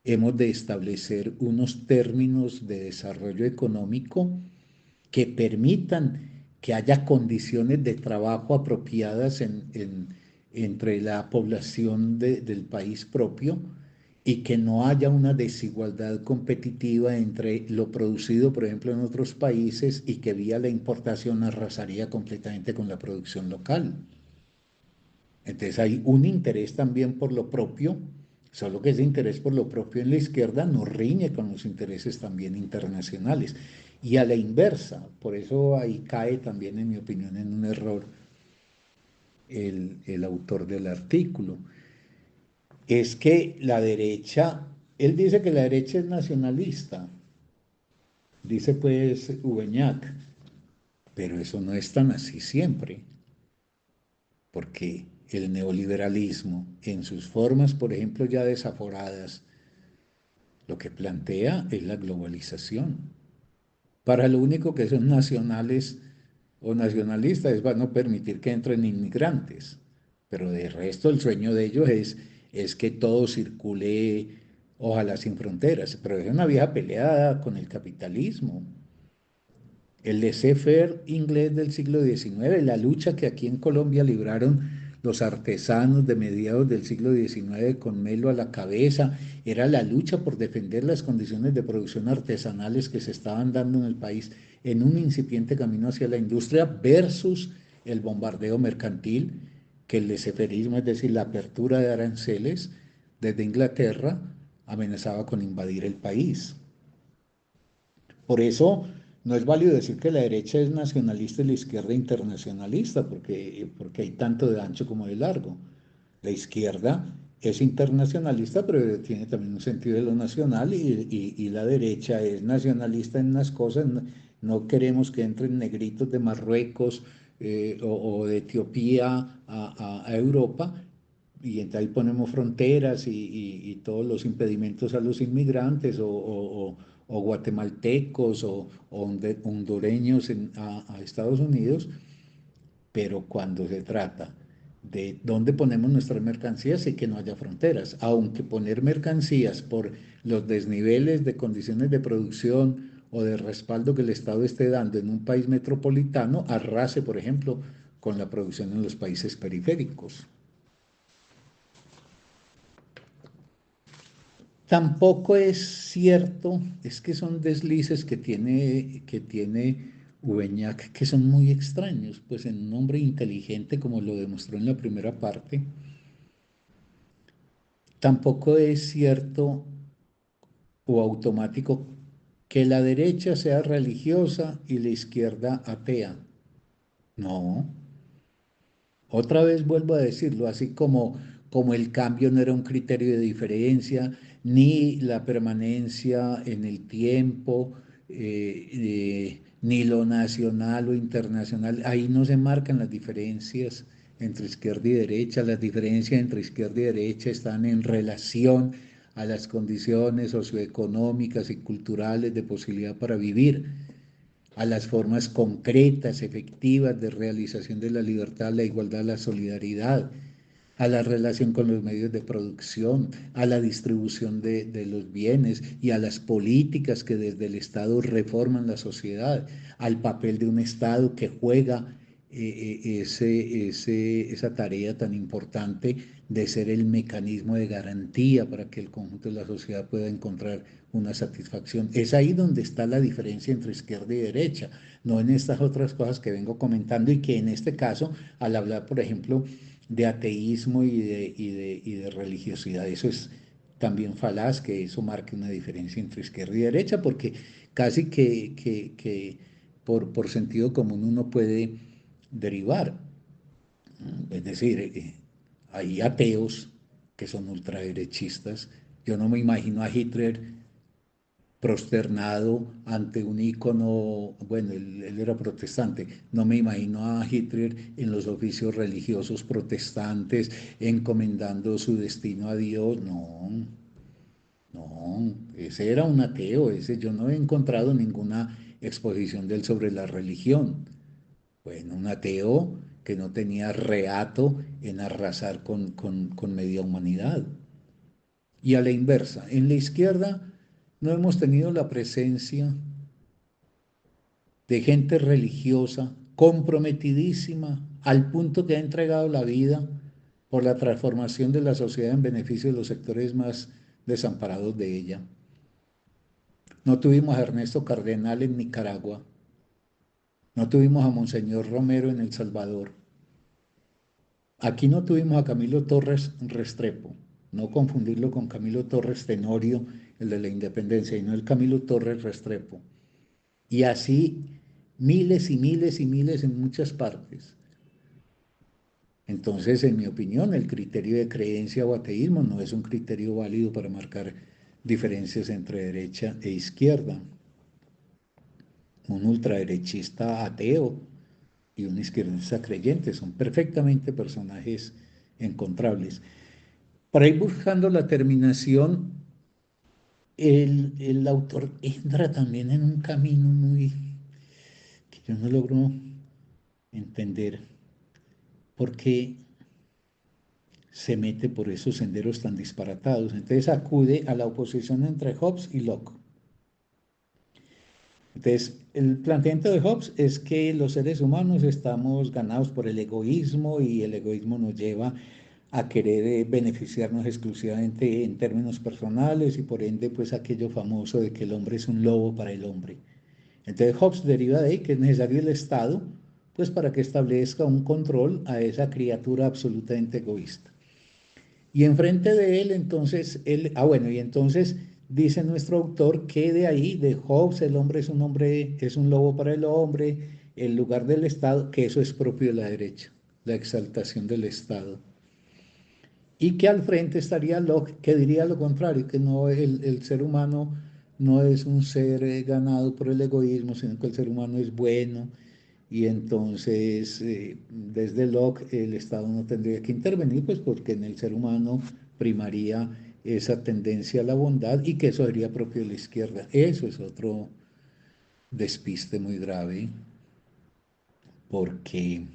hemos de establecer unos términos de desarrollo económico que permitan que haya condiciones de trabajo apropiadas entre la población del país propio y que no haya una desigualdad competitiva entre lo producido, por ejemplo, en otros países y que vía la importación arrasaría completamente con la producción local. Entonces hay un interés también por lo propio, solo que ese interés por lo propio en la izquierda no riñe con los intereses también internacionales. Y a la inversa, por eso ahí cae también, en mi opinión, en un error el autor del artículo. Es que la derecha, él dice que la derecha es nacionalista, Dice pues Ubeñac, pero eso no es tan así siempre, porque el neoliberalismo, en sus formas, por ejemplo, ya desaforadas, lo que plantea es la globalización. Para lo único que son nacionales o nacionalistas es para no permitir que entren inmigrantes, pero de resto el sueño de ellos es que todo circule, ojalá sin fronteras, pero es una vieja peleada con el capitalismo. El laissez-faire inglés del siglo XIX, la lucha que aquí en Colombia libraron los artesanos de mediados del siglo XIX con Melo a la cabeza, era la lucha por defender las condiciones de producción artesanales que se estaban dando en el país en un incipiente camino hacia la industria versus el bombardeo mercantil que el laissez-fairismo, es decir, la apertura de aranceles desde Inglaterra, amenazaba con invadir el país. Por eso no es válido decir que la derecha es nacionalista y la izquierda internacionalista, porque hay tanto de ancho como de largo. La izquierda es internacionalista, pero tiene también un sentido de lo nacional, y la derecha es nacionalista en unas cosas. No, no queremos que entren negritos de Marruecos o de Etiopía a Europa, y entonces ahí ponemos fronteras y todos los impedimentos a los inmigrantes o guatemaltecos o hondureños a Estados Unidos, pero cuando se trata de dónde ponemos nuestras mercancías y que no haya fronteras, aunque poner mercancías por los desniveles de condiciones de producción o de respaldo que el Estado esté dando en un país metropolitano, arrase, por ejemplo, con la producción en los países periféricos. Tampoco es cierto, es que son deslices que tiene Ubeñac que son muy extraños, pues en un hombre inteligente como lo demostró en la primera parte. Tampoco es cierto o automático que la derecha sea religiosa y la izquierda atea. No, otra vez vuelvo a decirlo, así como el cambio no era un criterio de diferencia, ni la permanencia en el tiempo, ni lo nacional o internacional, ahí no se marcan las diferencias entre izquierda y derecha. Las diferencias entre izquierda y derecha están en relación a las condiciones socioeconómicas y culturales de posibilidad para vivir, a las formas concretas, efectivas de realización de la libertad, la igualdad, la solidaridad, a la relación con los medios de producción, a la distribución de los bienes y a las políticas que desde el Estado reforman la sociedad, al papel de un Estado que juega esa tarea tan importante de ser el mecanismo de garantía para que el conjunto de la sociedad pueda encontrar una satisfacción. Es ahí donde está la diferencia entre izquierda y derecha, no en estas otras cosas que vengo comentando y que en este caso, al hablar, por ejemplo, de ateísmo y de religiosidad, eso es también falaz que eso marque una diferencia entre izquierda y derecha, porque casi que por sentido común uno puede derivar. Es decir, hay ateos que son ultraderechistas. Yo no me imagino a Hitler prosternado ante un ícono, bueno, él era protestante, no me imagino a Hitler en los oficios religiosos protestantes encomendando su destino a Dios. No, no, ese era un ateo, ese yo no he encontrado ninguna exposición de él sobre la religión. Bueno, un ateo que no tenía reato en arrasar con media humanidad. Y a la inversa, en la izquierda no hemos tenido la presencia de gente religiosa comprometidísima al punto que ha entregado la vida por la transformación de la sociedad en beneficio de los sectores más desamparados de ella. No tuvimos a Ernesto Cardenal en Nicaragua, no tuvimos a Monseñor Romero en El Salvador. Aquí no tuvimos a Camilo Torres Restrepo, no confundirlo con Camilo Torres Tenorio, el de la independencia, y no el Camilo Torres Restrepo. Y así miles y miles y miles en muchas partes. Entonces, en mi opinión, el criterio de creencia o ateísmo no es un criterio válido para marcar diferencias entre derecha e izquierda. un ultraderechista ateo y un izquierdista creyente. Son perfectamente personajes encontrables. Para ir buscando la terminación, el autor entra también en un camino muy que yo no logro entender por qué se mete por esos senderos tan disparatados. Entonces acude a la oposición entre Hobbes y Locke. Entonces, el planteamiento de Hobbes es que los seres humanos estamos ganados por el egoísmo y el egoísmo nos lleva a querer beneficiarnos exclusivamente en términos personales y por ende pues aquello famoso de que el hombre es un lobo para el hombre. Entonces Hobbes deriva de ahí que es necesario el Estado pues para que establezca un control a esa criatura absolutamente egoísta. Y enfrente de él, entonces, bueno, y entonces dice nuestro autor que de ahí, de Hobbes, el hombre, es un lobo para el hombre, el lugar del Estado, que eso es propio de la derecha, la exaltación del Estado. Y que al frente estaría Locke, que diría lo contrario, que no, el ser humano no es un ser ganado por el egoísmo, sino que el ser humano es bueno, y entonces desde Locke el Estado no tendría que intervenir, pues porque en el ser humano primaría esa tendencia a la bondad y que eso sería propio de la izquierda. Eso es otro despiste muy grave, porque,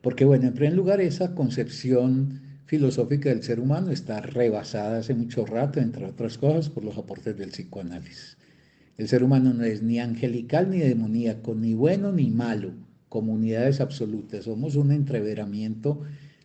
porque bueno, en primer lugar, esa concepción filosófica del ser humano está rebasada hace mucho rato, entre otras cosas, por los aportes del psicoanálisis. El ser humano no es ni angelical ni demoníaco, ni bueno ni malo, comunidades absolutas. Somos un entreveramiento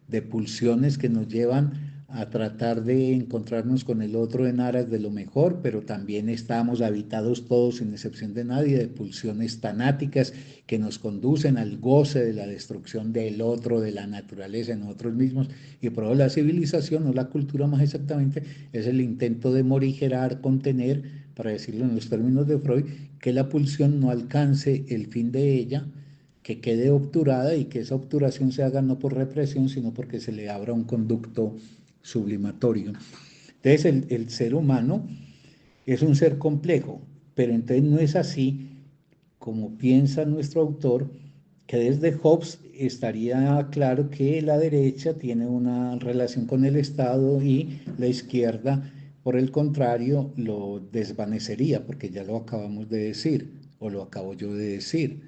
de pulsiones que nos llevan a tratar de encontrarnos con el otro en aras de lo mejor, pero también estamos habitados todos, sin excepción de nadie, de pulsiones tanáticas que nos conducen al goce de la destrucción del otro, de la naturaleza, en nosotros mismos. Y por eso la civilización, o la cultura más exactamente, es el intento de morigerar, contener, para decirlo en los términos de Freud, que la pulsión no alcance el fin de ella, que quede obturada y que esa obturación se haga no por represión, sino porque se le abra un conducto sublimatorio. Entonces el ser humano es un ser complejo, pero entonces no es así como piensa nuestro autor, que desde Hobbes estaría claro que la derecha tiene una relación con el Estado y la izquierda, por el contrario, lo desvanecería, porque ya lo acabamos de decir, o lo acabo yo de decir.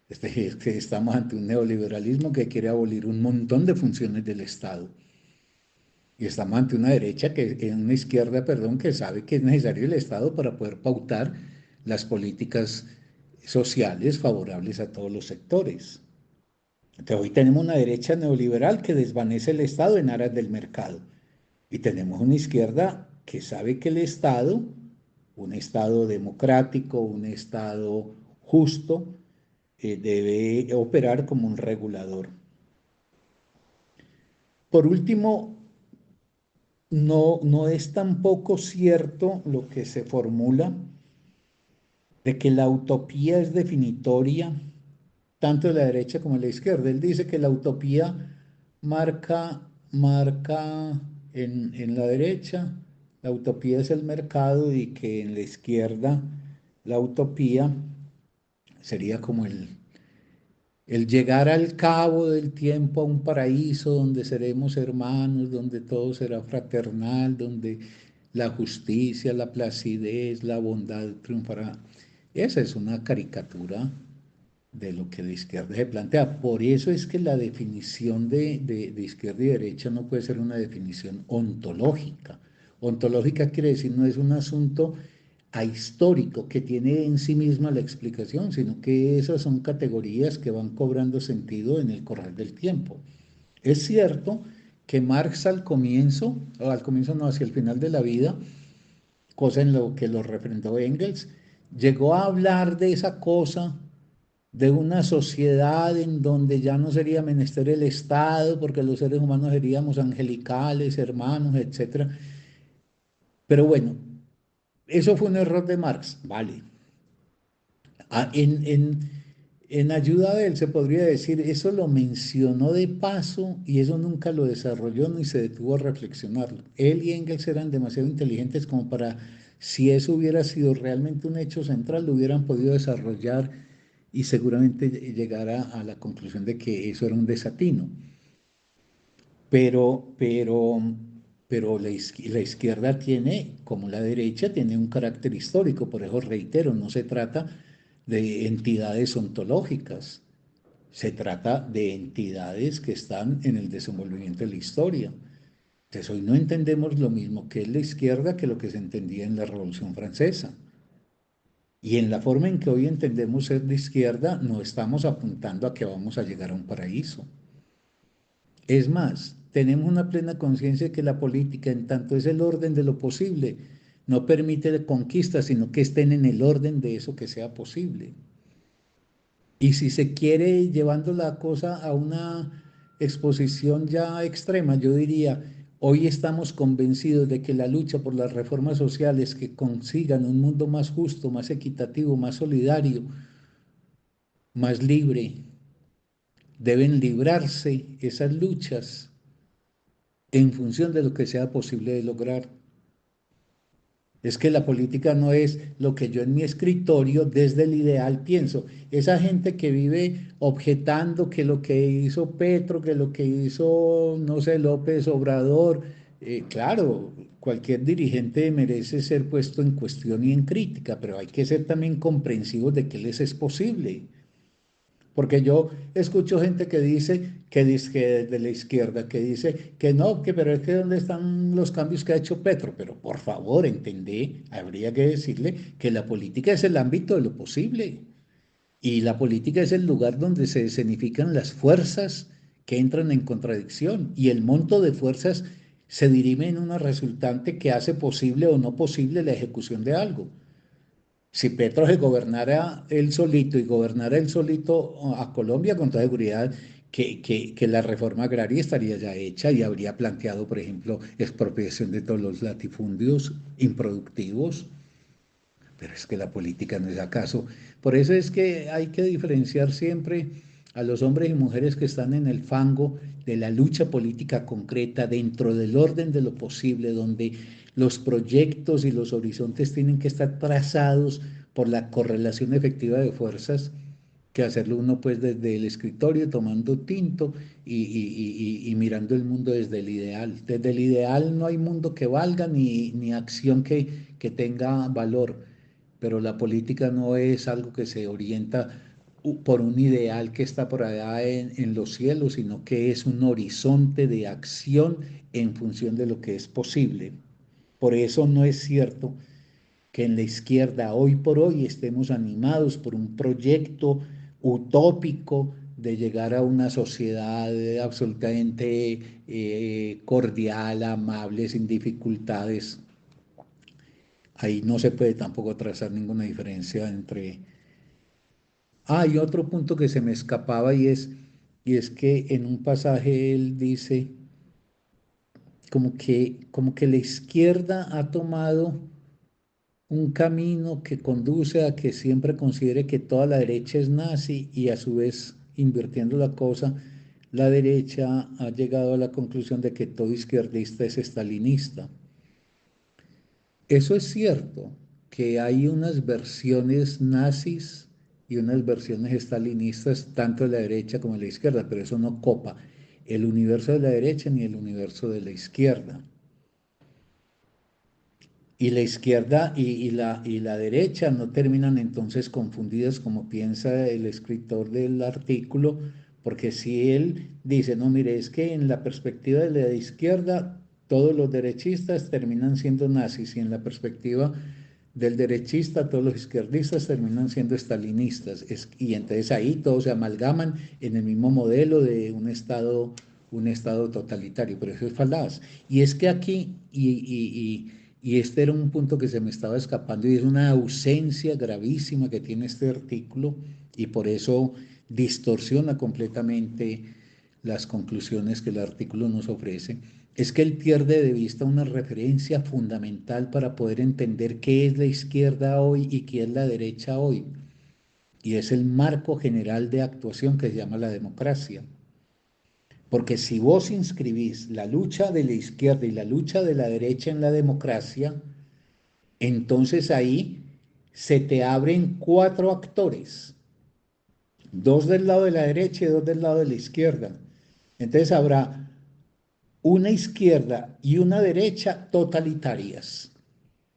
Es que estamos ante un neoliberalismo que quiere abolir un montón de funciones del Estado. Y estamos ante una derecha, una izquierda, perdón, que sabe que es necesario el Estado para poder pautar las políticas sociales favorables a todos los sectores. Entonces, hoy tenemos una derecha neoliberal que desvanece el Estado en aras del mercado. Y tenemos una izquierda que sabe que el Estado, un Estado democrático, un Estado justo, debe operar como un regulador. Por último, no es tampoco cierto lo que se formula de que la utopía es definitoria tanto de la derecha como de la izquierda. Él dice que la utopía marca en la derecha, la utopía es el mercado y que en la izquierda la utopía sería como el llegar al cabo del tiempo a un paraíso donde seremos hermanos, donde todo será fraternal, donde la justicia, la placidez, la bondad triunfará. Esa es una caricatura de lo que la izquierda se plantea. Por eso es que la definición de izquierda y derecha no puede ser una definición ontológica. Ontológica quiere decir no es un asunto ahistórico que tiene en sí misma la explicación, sino que esas son categorías que van cobrando sentido en el correr del tiempo. Es cierto que Marx o al comienzo no, hacia el final de la vida, cosa en lo que lo refrendó Engels, llegó a hablar de esa cosa, de una sociedad en donde ya no sería menester el Estado, porque los seres humanos seríamos angelicales, hermanos, etcétera. Pero bueno, eso fue un error de Marx, vale. Ah, en ayuda de él se podría decir, eso lo mencionó de paso y eso nunca lo desarrolló ni se detuvo a reflexionarlo. Él y Engels eran demasiado inteligentes como para Si eso hubiera sido realmente un hecho central, lo hubieran podido desarrollar y seguramente llegar a la conclusión de que eso era un desatino. Pero, pero, pero la izquierda tiene, como la derecha, tiene un carácter histórico. Por eso reitero, no se trata de entidades ontológicas, se trata de entidades que están en el desenvolvimiento de la historia. Entonces hoy no entendemos lo mismo que es la izquierda que lo que se entendía en la Revolución Francesa. Y en la forma en que hoy entendemos ser de izquierda, no estamos apuntando a que vamos a llegar a un paraíso. Es más, tenemos una plena conciencia de que la política, en tanto es el orden de lo posible, no permite conquistas, sino que estén en el orden de eso que sea posible. Y si se quiere llevando la cosa a una exposición ya extrema, yo diría, hoy estamos convencidos de que la lucha por las reformas sociales que consigan un mundo más justo, más equitativo, más solidario, más libre, deben librarse esas luchas en función de lo que sea posible de lograr. Es que la política no es lo que yo en mi escritorio desde el ideal pienso. Esa gente que vive objetando que lo que hizo Petro, que lo que hizo, no sé, López Obrador, claro, cualquier dirigente merece ser puesto en cuestión y en crítica, pero hay que ser también comprensivos de que les es posible. Porque yo escucho gente que dice que de la izquierda, que dice que no, que pero es que ¿dónde están los cambios que ha hecho Petro? Pero por favor, entendé, habría que decirle que la política es el ámbito de lo posible y la política es el lugar donde se escenifican las fuerzas que entran en contradicción y el monto de fuerzas se dirime en una resultante que hace posible o no posible la ejecución de algo. Si Petro se gobernara él solito y gobernara él solito a Colombia, con toda seguridad que la reforma agraria estaría ya hecha y habría planteado, por ejemplo, expropiación de todos los latifundios improductivos. Pero es que la política no es acaso. Por eso es que hay que diferenciar siempre a los hombres y mujeres que están en el fango de la lucha política concreta dentro del orden de lo posible, donde los proyectos y los horizontes tienen que estar trazados por la correlación efectiva de fuerzas, que hacerlo uno pues desde el escritorio tomando tinto y mirando el mundo desde el ideal. Desde el ideal no hay mundo que valga ni acción que tenga valor, pero la política no es algo que se orienta por un ideal que está por allá en los cielos, sino que es un horizonte de acción en función de lo que es posible. Por eso no es cierto que en la izquierda hoy por hoy estemos animados por un proyecto utópico de llegar a una sociedad absolutamente cordial, amable, sin dificultades. Ahí no se puede tampoco trazar ninguna diferencia entre... Ah, y otro punto que se me escapaba y es que en un pasaje él dice como que la izquierda ha tomado un camino que conduce a que siempre considere que toda la derecha es nazi y a su vez, invirtiendo la cosa, la derecha ha llegado a la conclusión de que todo izquierdista es estalinista. Eso es cierto, que hay unas versiones nazis y unas versiones estalinistas, tanto de la derecha como de la izquierda, pero eso no copa el universo de la derecha ni el universo de la izquierda. Y la izquierda y la derecha no terminan entonces confundidas como piensa el escritor del artículo, porque si él dice, no, mire, es que en la perspectiva de la izquierda todos los derechistas terminan siendo nazis y en la perspectiva del derechista todos los izquierdistas terminan siendo estalinistas. Y entonces ahí todos se amalgaman en el mismo modelo de un estado totalitario, pero eso es falaz. Y es que aquí, y este era un punto que se me estaba escapando, y es una ausencia gravísima que tiene este artículo, y por eso distorsiona completamente las conclusiones que el artículo nos ofrece, es que él pierde de vista una referencia fundamental para poder entender qué es la izquierda hoy y qué es la derecha hoy, y es el marco general de actuación que se llama la democracia. Porque si vos inscribís la lucha de la izquierda y la lucha de la derecha en la democracia, Entonces ahí se te abren cuatro actores, dos del lado de la derecha y dos del lado de la izquierda. Entonces habrá una izquierda y una derecha totalitarias.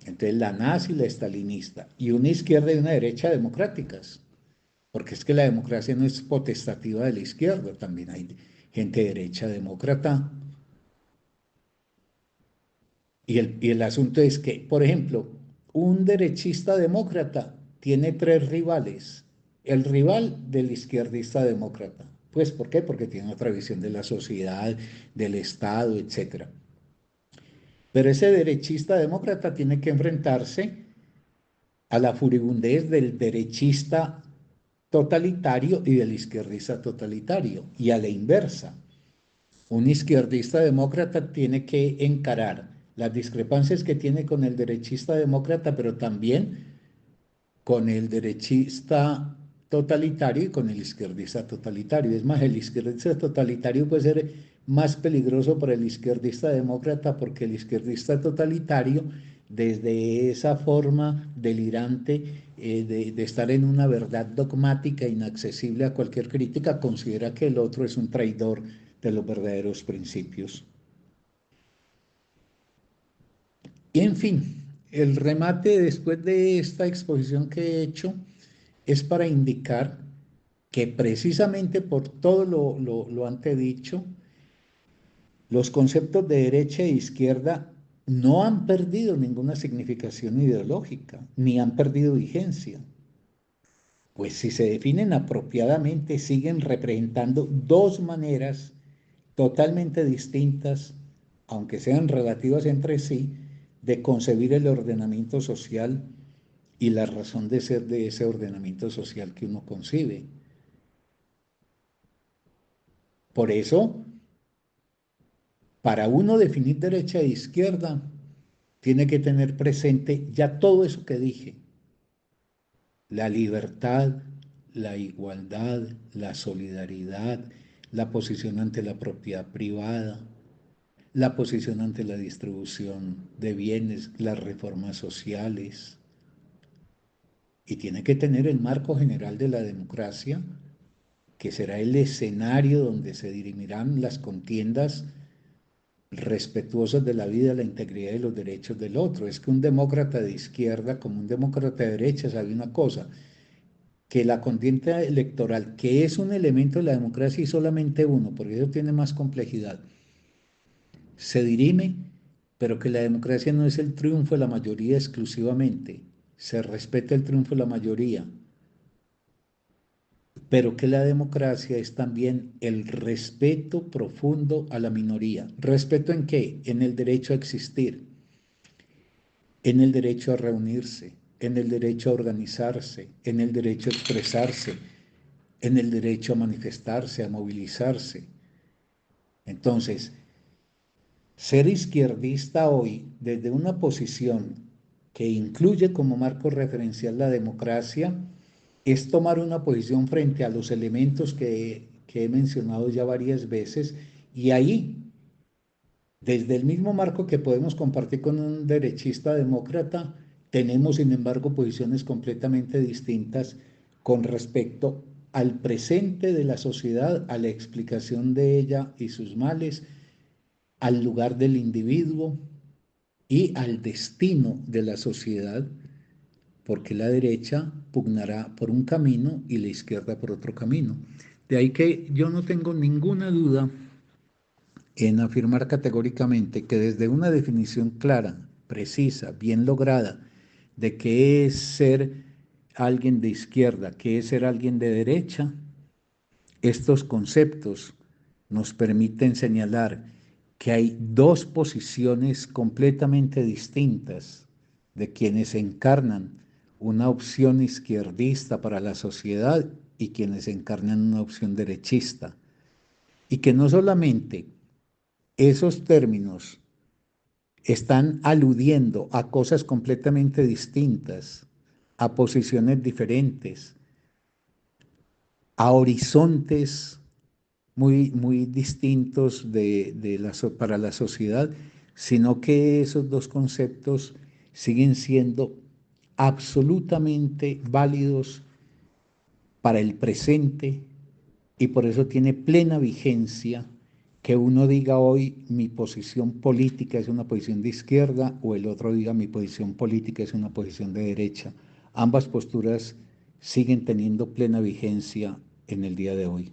Entonces la nazi y la estalinista, y una izquierda y una derecha democráticas, porque es que la democracia no es potestativa de la izquierda, también hay gente derecha demócrata. Y el asunto es que, por ejemplo, un derechista demócrata tiene tres rivales. El rival del izquierdista demócrata. Pues, ¿por qué? Porque tiene otra visión de la sociedad, del Estado, etcétera. Pero ese derechista demócrata tiene que enfrentarse a la furibundez del derechista totalitario y del izquierdista totalitario, y a la inversa. Un izquierdista demócrata tiene que encarar las discrepancias que tiene con el derechista demócrata, pero también con el derechista totalitario y con el izquierdista totalitario. Es más, el izquierdista totalitario puede ser más peligroso para el izquierdista demócrata porque el izquierdista totalitario, desde esa forma delirante de estar en una verdad dogmática, inaccesible a cualquier crítica, considera que el otro es un traidor de los verdaderos principios. Y en fin, el remate después de esta exposición que he hecho es para indicar que precisamente por todo lo antedicho, los conceptos de derecha e izquierda no han perdido ninguna significación ideológica, ni han perdido vigencia. Pues si se definen apropiadamente, siguen representando dos maneras totalmente distintas, aunque sean relativas entre sí, de concebir el ordenamiento social y la razón de ser de ese ordenamiento social que uno concibe. Por eso, para uno definir derecha e izquierda, tiene que tener presente ya todo eso que dije: la libertad, la igualdad, la solidaridad, la posición ante la propiedad privada, la posición ante la distribución de bienes, las reformas sociales, y tiene que tener el marco general de la democracia, que será el escenario donde se dirimirán las contiendas respetuosas de la vida, la integridad y los derechos del otro. Es que un demócrata de izquierda como un demócrata de derecha sabe una cosa: que la contienda electoral, que es un elemento de la democracia y solamente uno, porque eso tiene más complejidad, se dirime, pero que la democracia no es el triunfo de la mayoría exclusivamente, se respeta el triunfo de la mayoría, pero que la democracia es también el respeto profundo a la minoría. ¿Respeto en qué? En el derecho a existir, en el derecho a reunirse, en el derecho a organizarse, en el derecho a expresarse, en el derecho a manifestarse, a movilizarse. Entonces, ser izquierdista hoy desde una posición que incluye como marco referencial la democracia es tomar una posición frente a los elementos que he mencionado ya varias veces, y ahí, desde el mismo marco que podemos compartir con un derechista demócrata, tenemos sin embargo posiciones completamente distintas con respecto al presente de la sociedad, a la explicación de ella y sus males, al lugar del individuo y al destino de la sociedad, porque la derecha pugnará por un camino y la izquierda por otro camino. De ahí que yo no tengo ninguna duda en afirmar categóricamente que desde una definición clara, precisa, bien lograda, de qué es ser alguien de izquierda, qué es ser alguien de derecha, estos conceptos nos permiten señalar que hay dos posiciones completamente distintas de quienes encarnan una opción izquierdista para la sociedad y quienes encarnan una opción derechista. Y que no solamente esos términos están aludiendo a cosas completamente distintas, a posiciones diferentes, a horizontes muy distintos para la sociedad, sino que esos dos conceptos siguen siendo absolutamente válidos para el presente y por eso tiene plena vigencia que uno diga hoy mi posición política es una posición de izquierda o el otro diga mi posición política es una posición de derecha. Ambas posturas siguen teniendo plena vigencia en el día de hoy.